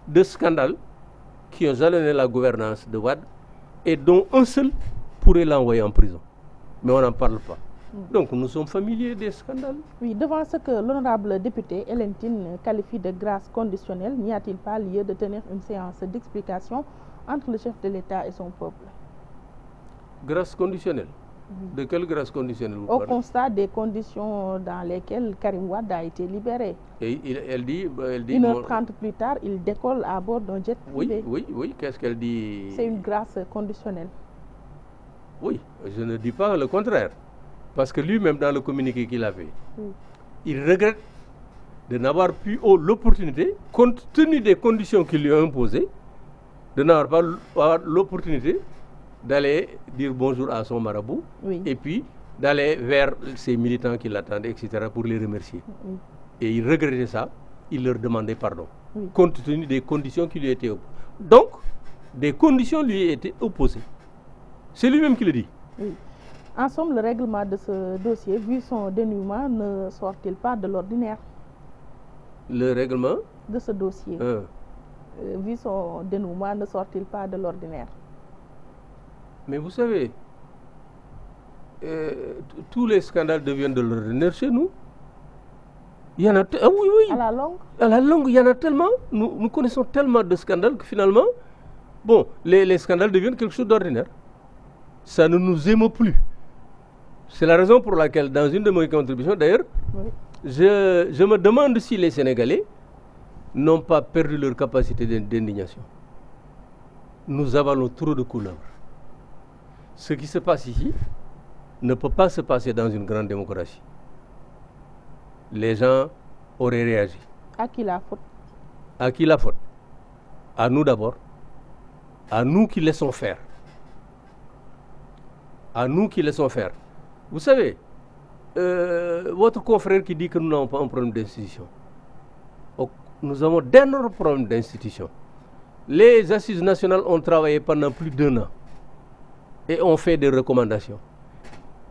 de scandales qui ont jalonné la gouvernance de Wade et dont un seul pourrait l'envoyer en prison. Mais on n'en parle pas. Donc nous sommes familiers des scandales. Oui, devant ce que l'honorable député Hélène Tine qualifie de grâce conditionnelle, n'y a-t-il pas lieu de tenir une séance d'explication entre le chef de l'État et son peuple? Grâce conditionnelle? De quelle grâce conditionnelle vous parlez? Au constat des conditions dans lesquelles Karim Wade a été libéré. Et elle dit 1h30 plus tard, il décolle à bord d'un jet privé. Oui, qu'est-ce qu'elle dit? C'est une grâce conditionnelle. Oui, je ne dis pas le contraire. Parce que lui-même, dans le communiqué qu'il a fait, il regrette de n'avoir pu l'opportunité, compte tenu des conditions qu'il lui a imposées, de n'avoir pas l'opportunité d'aller dire bonjour à son marabout et puis d'aller vers ses militants qui l'attendaient, etc., pour les remercier. Et il regrettait ça, il leur demandait pardon, compte tenu des conditions qui lui étaient opposées. Donc, des conditions lui étaient opposées. C'est lui-même qui le dit. En somme, le règlement de ce dossier, vu son dénouement, ne sort-il pas de l'ordinaire? Le règlement de ce dossier, vu son dénouement, ne sort-il pas de l'ordinaire? Mais vous savez, tous les scandales deviennent de l'ordinaire chez nous. Il y en a oui. À la longue? À la longue, il y en a tellement. Nous connaissons tellement de scandales que finalement, bon, les scandales deviennent quelque chose d'ordinaire. Ça ne nous émeut plus. C'est la raison pour laquelle, dans une de mes contributions, d'ailleurs, je me demande si les Sénégalais n'ont pas perdu leur capacité d'indignation. Nous avalons trop de couleuvres. Ce qui se passe ici ne peut pas se passer dans une grande démocratie. Les gens auraient réagi. À qui la faute? À qui la faute? À nous d'abord. À nous qui laissons faire. À nous qui laissons faire. Vous savez, votre confrère qui dit que nous n'avons pas un problème d'institution. Nous avons d'énormes problèmes d'institution. Les assises nationales ont travaillé pendant plus d'1 an et ont fait des recommandations.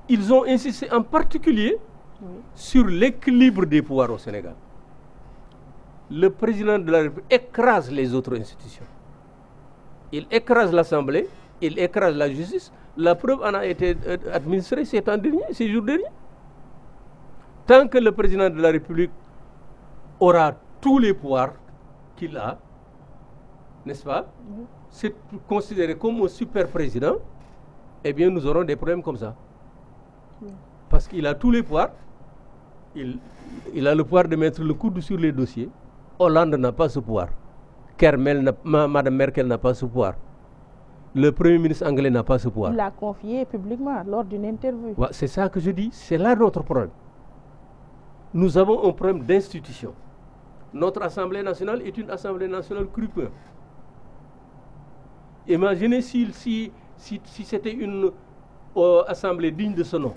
Ils ont insisté en particulier sur l'équilibre des pouvoirs au Sénégal. Le président de la République écrase les autres institutions. Il écrase l'Assemblée, il écrase la justice. La preuve en a été administrée ces jours derniers. Tant que le président de la République aura tous les pouvoirs qu'il a, n'est-ce pas? C'est considéré comme un super président, eh bien nous aurons des problèmes comme ça. Parce qu'il a tous les pouvoirs, il a le pouvoir de mettre le coude sur les dossiers. Hollande n'a pas ce pouvoir. Madame Merkel n'a pas ce pouvoir. Le Premier ministre anglais n'a pas ce pouvoir. Il l'a confié publiquement lors d'une interview. Ouais, c'est ça que je dis, c'est là notre problème. Nous avons un problème d'institution. Notre Assemblée nationale est une Assemblée nationale crue-pain. Imaginez si c'était une Assemblée digne de ce nom,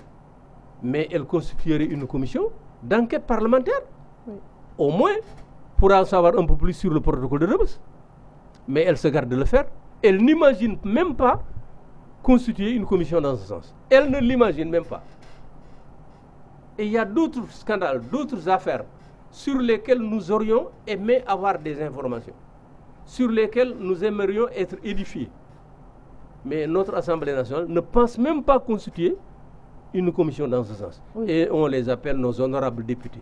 mais elle constituerait une commission d'enquête parlementaire, au moins pour en savoir un peu plus sur le protocole de Rebeuss. Mais elle se garde de le faire. Elle n'imagine même pas constituer une commission dans ce sens. Elle ne l'imagine même pas. Et il y a d'autres scandales, d'autres affaires sur lesquelles nous aurions aimé avoir des informations, sur lesquelles nous aimerions être édifiés. Mais notre Assemblée nationale ne pense même pas constituer une commission dans ce sens. Et on les appelle nos honorables députés.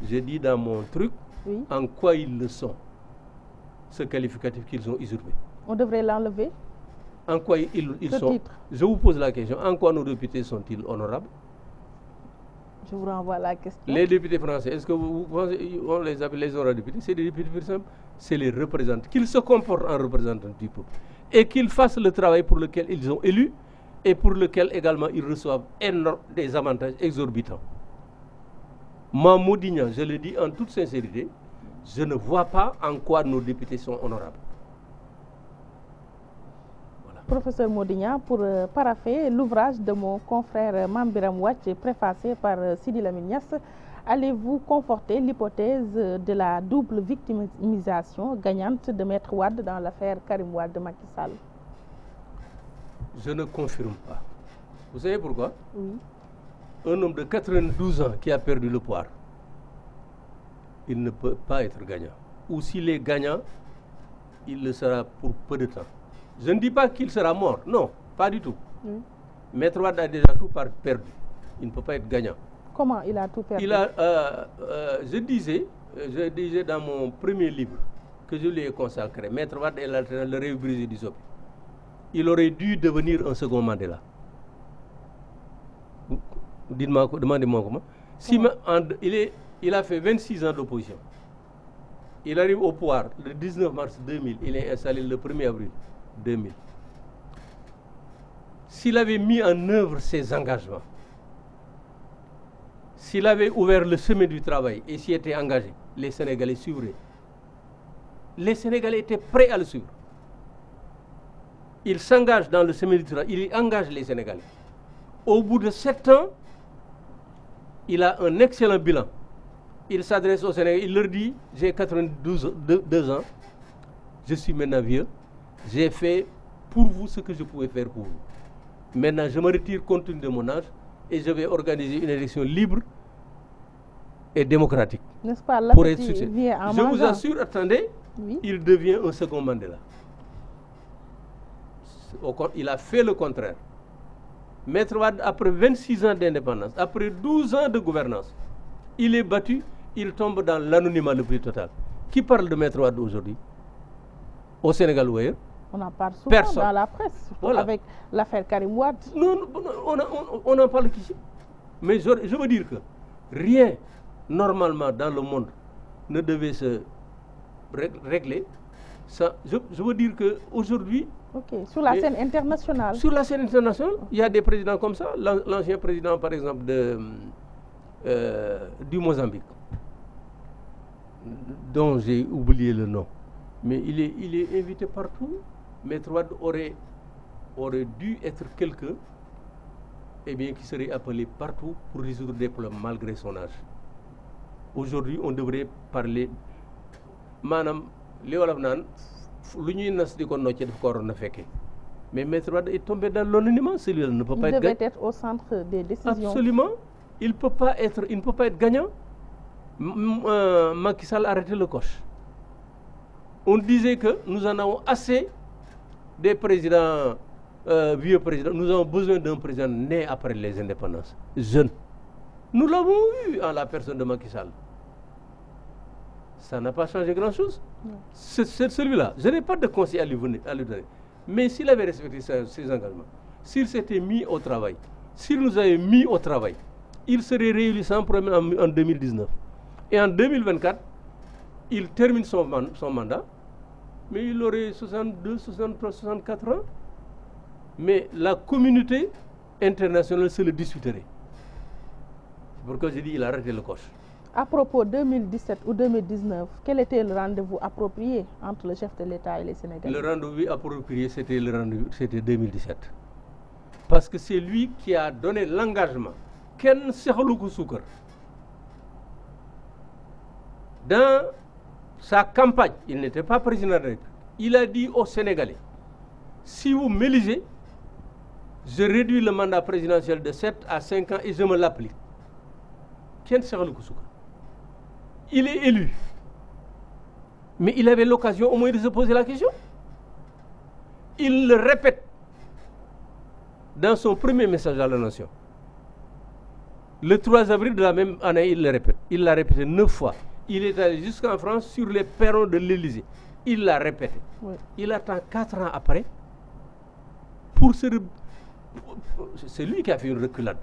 Je dis dans mon truc, oui. En quoi ils le sont, ce qualificatif qu'ils ont usurpé. On devrait l'enlever. En quoi ils sont titre. Je vous pose la question, en quoi nos députés sont-ils honorables? Je vous renvoie la question. Les députés français, est-ce que vous pensez on les appelle les honorables députés? C'est des députés plus simples, c'est les représentants, qu'ils se comportent en représentants du peuple et qu'ils fassent le travail pour lequel ils ont élu et pour lequel également ils reçoivent des avantages exorbitants. Moi, Modignan, je le dis en toute sincérité, je ne vois pas en quoi nos députés sont honorables. Voilà. Professeur Modignan, pour parapher l'ouvrage de mon confrère Mambiram Ouatch, préfacé par Sidi Lamine Niass, allez-vous conforter l'hypothèse de la double victimisation gagnante de Maître Wade dans l'affaire Karim Wade de Macky Sall? Je ne confirme pas. Vous savez pourquoi? Oui. Un homme de 92 ans qui a perdu le pouvoir, il ne peut pas être gagnant. Ou s'il est gagnant, il le sera pour peu de temps. Je ne dis pas qu'il sera mort, non, pas du tout. Oui. Maître Wade a déjà tout perdu. Il ne peut pas être gagnant. Comment il a tout perdu? Je disais dans mon premier livre que je lui ai consacré, Maître Wade et le rêve brisé du Sopi. Il aurait dû devenir un second Mandela. Dites-moi, demandez-moi comment. Il a fait 26 ans d'opposition. Il arrive au pouvoir le 19 mars 2000. Il est installé le 1er avril 2000. S'il avait mis en œuvre ses engagements, s'il avait ouvert le chemin du travail et s'y était engagé, les Sénégalais suivraient. Les Sénégalais étaient prêts à le suivre. Il s'engage dans le chemin du travail, il engage les Sénégalais. Au bout de 7 ans, il a un excellent bilan. Il s'adresse aux Sénégalais, il leur dit, j'ai 92 ans, je suis maintenant vieux, j'ai fait pour vous ce que je pouvais faire pour vous. Maintenant, je me retire compte tenu de mon âge et je vais organiser une élection libre et démocratique. N'est-ce pas, pour être succès. Je vous assure, attendez, oui. Il devient un second Mandela. Il a fait le contraire. Maître Wade, après 26 ans d'indépendance, après 12 ans de gouvernance, il est battu, il tombe dans l'anonymat le plus total. Qui parle de Maître Wade aujourd'hui? Au Sénégal ou ailleurs? On en parle souvent Personne. Dans la presse, voilà. Avec l'affaire Karim Wade. Non, on en parle qu'ici. Mais je veux dire que rien, normalement, dans le monde ne devait se régler. Ça, je veux dire qu'aujourd'hui... Ok, sur la scène internationale. Sur la scène internationale, il y a des présidents comme ça. L'ancien président, par exemple, du Mozambique, dont j'ai oublié le nom. Mais il est invité partout. Maître Wade aurait dû être quelqu'un qui serait appelé partout pour résoudre des problèmes malgré son âge. Aujourd'hui, on devrait parler... Madame, mais Maître Wade est tombé dans l'anonymat, celui-là ne peut pas être gagnant. Il devait être au centre des décisions. Absolument. Il ne peut pas être gagnant. Macky Sall a arrêté le coche. On disait que nous en avons assez des présidents, vieux présidents. Nous avons besoin d'un président né après les indépendances, jeune. Nous l'avons eu en la personne de Macky Sall. Ça n'a pas changé grand-chose. C'est celui-là. Je n'ai pas de conseil à lui donner. Mais s'il avait respecté ses engagements, s'il s'était mis au travail, s'il nous avait mis au travail, il serait réélu sans problème en 2019. Et en 2024, il termine son mandat, mais il aurait 62, 63, 64 ans. Mais la communauté internationale se le disputerait. C'est pourquoi j'ai dit qu'il a arrêté le coche. À propos 2017 ou 2019, quel était le rendez-vous approprié entre le chef de l'État et les Sénégalais? Le rendez-vous approprié, c'était 2017. Parce que c'est lui qui a donné l'engagement. Ken Sekhoulou Soukar, dans sa campagne, il n'était pas président de la République. Il a dit aux Sénégalais, si vous m'élisez, je réduis le mandat présidentiel de 7 à 5 ans et je me l'applique. Ken Sekhoulou Soukar. Il est élu. Mais il avait l'occasion au moins de se poser la question. Il le répète dans son premier message à la nation. Le 3 avril de la même année, il le répète. Il l'a répété 9 fois. Il est allé jusqu'en France sur les perrons de l'Élysée. Il l'a répété. Oui. Il attend 4 ans après pour se... C'est lui qui a fait une reculade.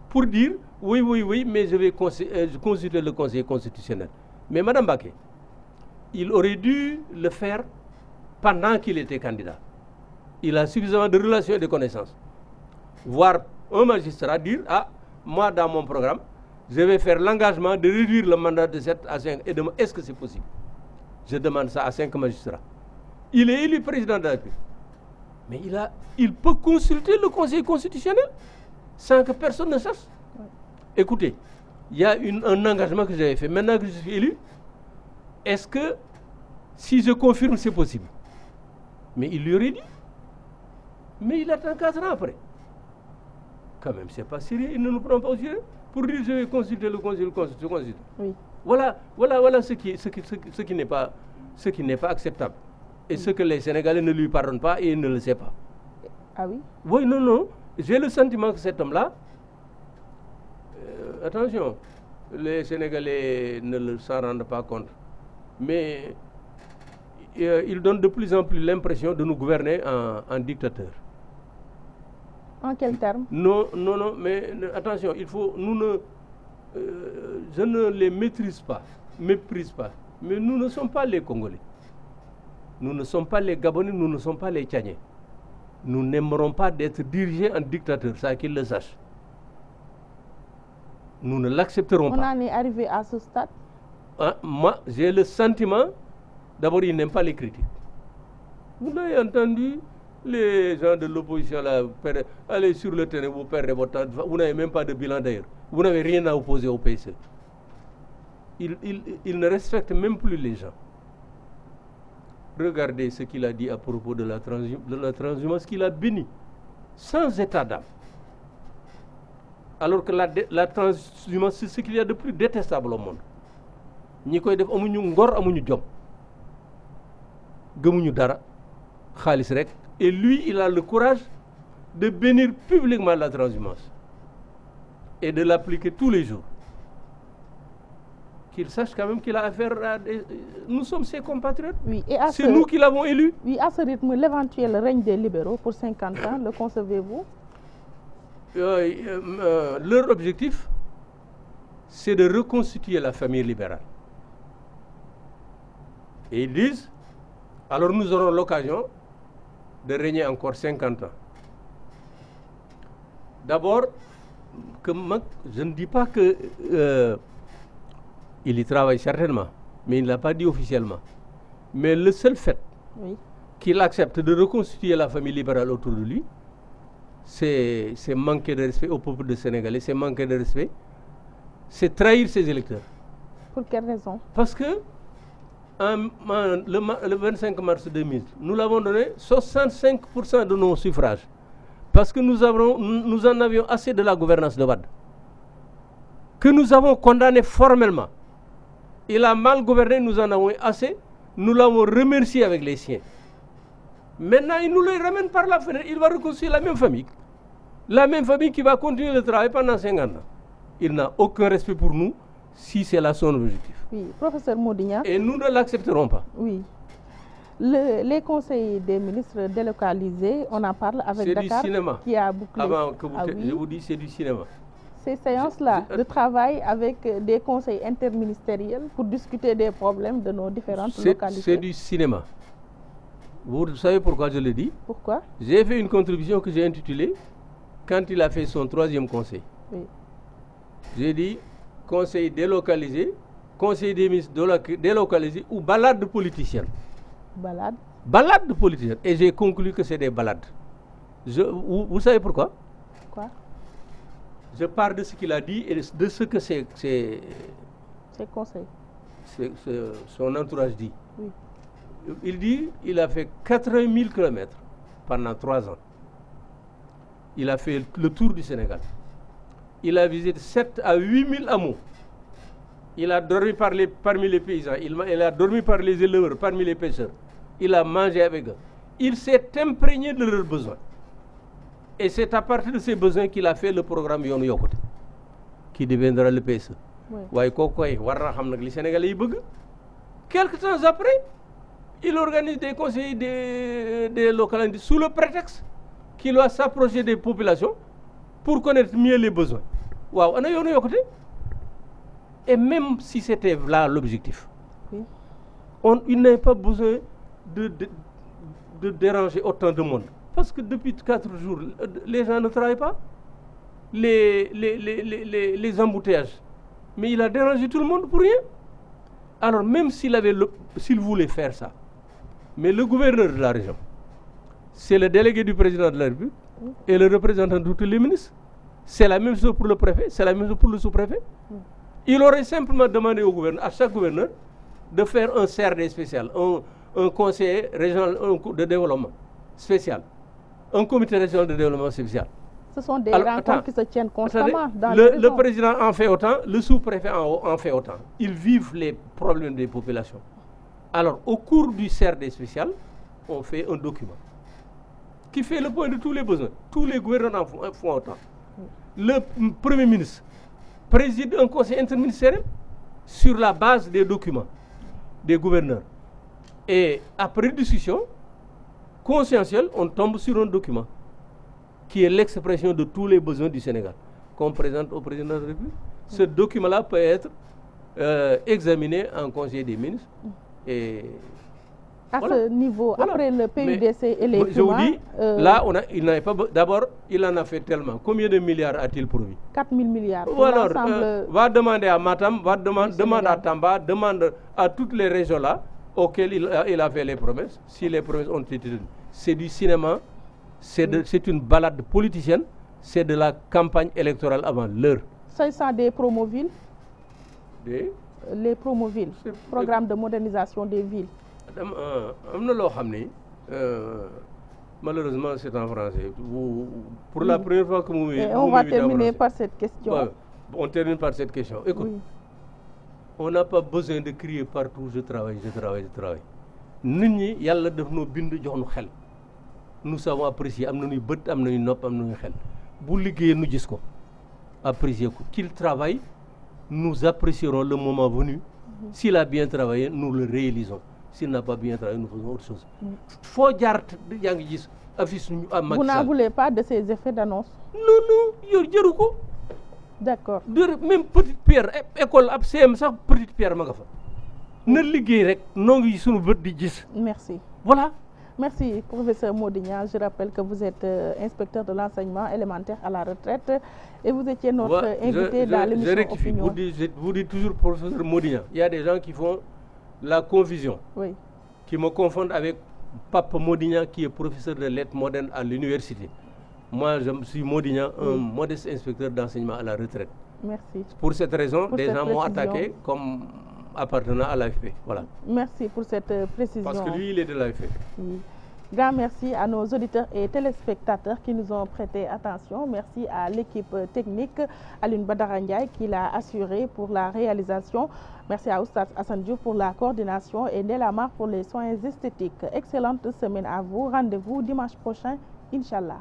Pour dire, oui, mais je vais consulter le Conseil constitutionnel. Mais Mme Baké, il aurait dû le faire pendant qu'il était candidat. Il a suffisamment de relations et de connaissances. Voir un magistrat dire, ah, moi dans mon programme, je vais faire l'engagement de réduire le mandat de 7 à 5. Et est-ce que c'est possible? Je demande ça à 5 magistrats. Il est élu président de la République. Mais il peut consulter le Conseil constitutionnel sans que personne ne sache. Écoutez, il y a un engagement que j'avais fait. Maintenant que je suis élu, est-ce que si je confirme, c'est possible? Mais il lui aurait dit. Mais il attend 4 ans après. Quand même, c'est pas sérieux. Il ne nous prend pas au sérieux pour dire je vais consulter le Conseil constitutionnel. Oui. Voilà ce qui n'est pas acceptable. Et ce que les Sénégalais ne lui pardonnent pas et il ne le sait pas. Ah oui? Oui, non. J'ai le sentiment que cet homme-là, attention, les Sénégalais ne s'en rendent pas compte. Mais il donne de plus en plus l'impression de nous gouverner en dictateur. En quel terme? Non, mais attention, je ne les méprise pas, mais nous ne sommes pas les Congolais. Nous ne sommes pas les Gabonais, nous ne sommes pas les Tchadiens. Nous n'aimerons pas d'être dirigés en dictateur, ça qu'ils le sachent. Nous ne l'accepterons pas. On en est arrivé à ce stade? Moi, j'ai le sentiment, d'abord, ils n'aiment pas les critiques. Vous avez entendu les gens de l'opposition là, aller sur le terrain, vous perdez votre temps. Vous n'avez même pas de bilan d'ailleurs. Vous n'avez rien à opposer au PSE. Ils ne respectent même plus les gens. Regardez ce qu'il a dit à propos de la transhumance qu'il a béni, sans état d'âme. Alors que la transhumance, c'est ce qu'il y a de plus détestable au monde. Ñi koy def amuñu ngor amuñu jom. Gëmuñu dara. Xaalis rek. Et lui, il a le courage de bénir publiquement la transhumance et de l'appliquer tous les jours. Qu'il sache quand même qu'il a affaire à nous sommes ses compatriotes. Oui, c'est nous qui l'avons élu. Oui, à ce rythme, l'éventuel règne des libéraux pour 50 ans, le concevez-vous? Leur objectif, c'est de reconstituer la famille libérale. Et ils disent, alors nous aurons l'occasion de régner encore 50 ans. D'abord, je ne dis pas que il y travaille certainement, mais il ne l'a pas dit officiellement. Mais le seul fait qu'il accepte de reconstituer la famille libérale autour de lui, c'est manquer de respect au peuple de Sénégalais, c'est manquer de respect, c'est trahir ses électeurs. Pour quelle raison? Parce que le 25 mars 2000, nous l'avons donné 65% de nos suffrages. Parce que nous en avions assez de la gouvernance de Wade. Que nous avons condamné formellement. Il a mal gouverné, nous en avons assez. Nous l'avons remercié avec les siens. Maintenant, il nous les ramène par la fenêtre. Il va reconstruire la même famille. La même famille qui va continuer le travail pendant 50 ans. Il n'a aucun respect pour nous si c'est là son objectif. Oui, professeur Modignan. Et nous ne l'accepterons pas. Oui. Les conseils des ministres délocalisés, on en parle avec Dakar, qui a bouclé. Avant que je vous dise, c'est du cinéma. Ces séances-là de travail avec des conseils interministériels pour discuter des problèmes de nos différentes localités. C'est du cinéma. Vous savez pourquoi je le dis? Pourquoi? J'ai fait une contribution que j'ai intitulée « Quand il a fait son 3e conseil ». Oui. J'ai dit « Conseil délocalisé, conseil des ministres délocalisé ou balade politicienne ». Balade? Balade de politicienne. Et j'ai conclu que c'est des balades. Vous savez pourquoi? Pourquoi? Je parle de ce qu'il a dit et de ce que ses conseils. Son entourage dit. Oui. Il dit qu'il a fait 80 000 km pendant 3 ans. Il a fait le tour du Sénégal. Il a visité 7 à 8 000 hameaux. Il a dormi parmi les paysans. Il a dormi par les éleveurs, parmi les pêcheurs. Il a mangé avec eux. Il s'est imprégné de leurs besoins. Et c'est à partir de ces besoins qu'il a fait le programme Yoonu Yokkute, qui deviendra le PSE. Oui. Les Sénégalais, quelques temps après, il organise des conseils des localités sous le prétexte qu'il doit s'approcher des populations pour connaître mieux les besoins. Et même si c'était là l'objectif, oui, il n'avait pas besoin de déranger autant de monde. Parce que depuis 4 jours, les gens ne travaillent pas. Les embouteillages. Mais il a dérangé tout le monde pour rien. Alors même s'il voulait faire ça, mais le gouverneur de la région, c'est le délégué du président de la République et le représentant de tous les ministres. C'est la même chose pour le préfet, c'est la même chose pour le sous-préfet. Il aurait simplement demandé au gouverneur, à chaque gouverneur, de faire un CRD spécial, un conseiller régional de développement spécial, un comité régional de développement spécial. Ce sont des rencontres qui se tiennent constamment dans le président en fait autant, le sous-préfet en fait autant. Ils vivent les problèmes des populations. Alors, au cours du CRD spécial, on fait un document qui fait le point de tous les besoins. Tous les gouvernants font autant. Le Premier ministre préside un conseil interministériel sur la base des documents des gouverneurs. Et après discussion conscientielle, on tombe sur un document qui est l'expression de tous les besoins du Sénégal, qu'on présente au président de la République. Ce document-là peut être examiné en conseil des ministres. Et à ce niveau, après le PUDC et les je vous dis, là, il n'avait pas. D'abord, il en a fait tellement. Combien de milliards a-t-il promis? 4 000 milliards. Ou alors, va demander à Matam, demande à Tamba, demande à toutes les régions là auxquelles il a fait les promesses. Si les promesses ont été tenues, c'est du cinéma, c'est une balade politicienne, c'est de la campagne électorale avant l'heure. Ça, c'est des promovilles. Les promovilles, programme de modernisation des villes. Malheureusement, c'est en français. Pour la première fois que vous on va terminer par cette question. On termine par cette question. Écoute, on n'a pas besoin de crier partout je travaille, je travaille, je travaille. Nous savons apprécier, apprécier qu'il travaille, nous apprécierons le moment venu. S'il a bien travaillé, nous le réalisons. S'il n'a pas bien travaillé, nous faisons autre chose. Vous n'en voulez pas de ces effets d'annonce? Non, d'accord. Même petite pierre, école, petite pierre, merci. Voilà. Merci, professeur Modignan. Je rappelle que vous êtes inspecteur de l'enseignement élémentaire à la retraite et vous étiez notre invité dans l'émission Opinion. Vous dites toujours professeur Modignan. Il y a des gens qui font la confusion, qui me confondent avec Pape Modignan qui est professeur de lettres modernes à l'université. Moi, je suis Modignan, un modeste inspecteur d'enseignement à la retraite. Merci. Pour cette raison, des gens m'ont attaqué comme appartenant à l'AFP. Voilà. Merci pour cette précision. Parce que lui, il est de l'AFP. Grand merci à nos auditeurs et téléspectateurs qui nous ont prêté attention. Merci à l'équipe technique, Aline Badarangay qui l'a assuré pour la réalisation. Merci à Oustaz Hassan Diouf pour la coordination et Nelamar pour les soins esthétiques. Excellente semaine à vous. Rendez-vous dimanche prochain, Inch'Allah.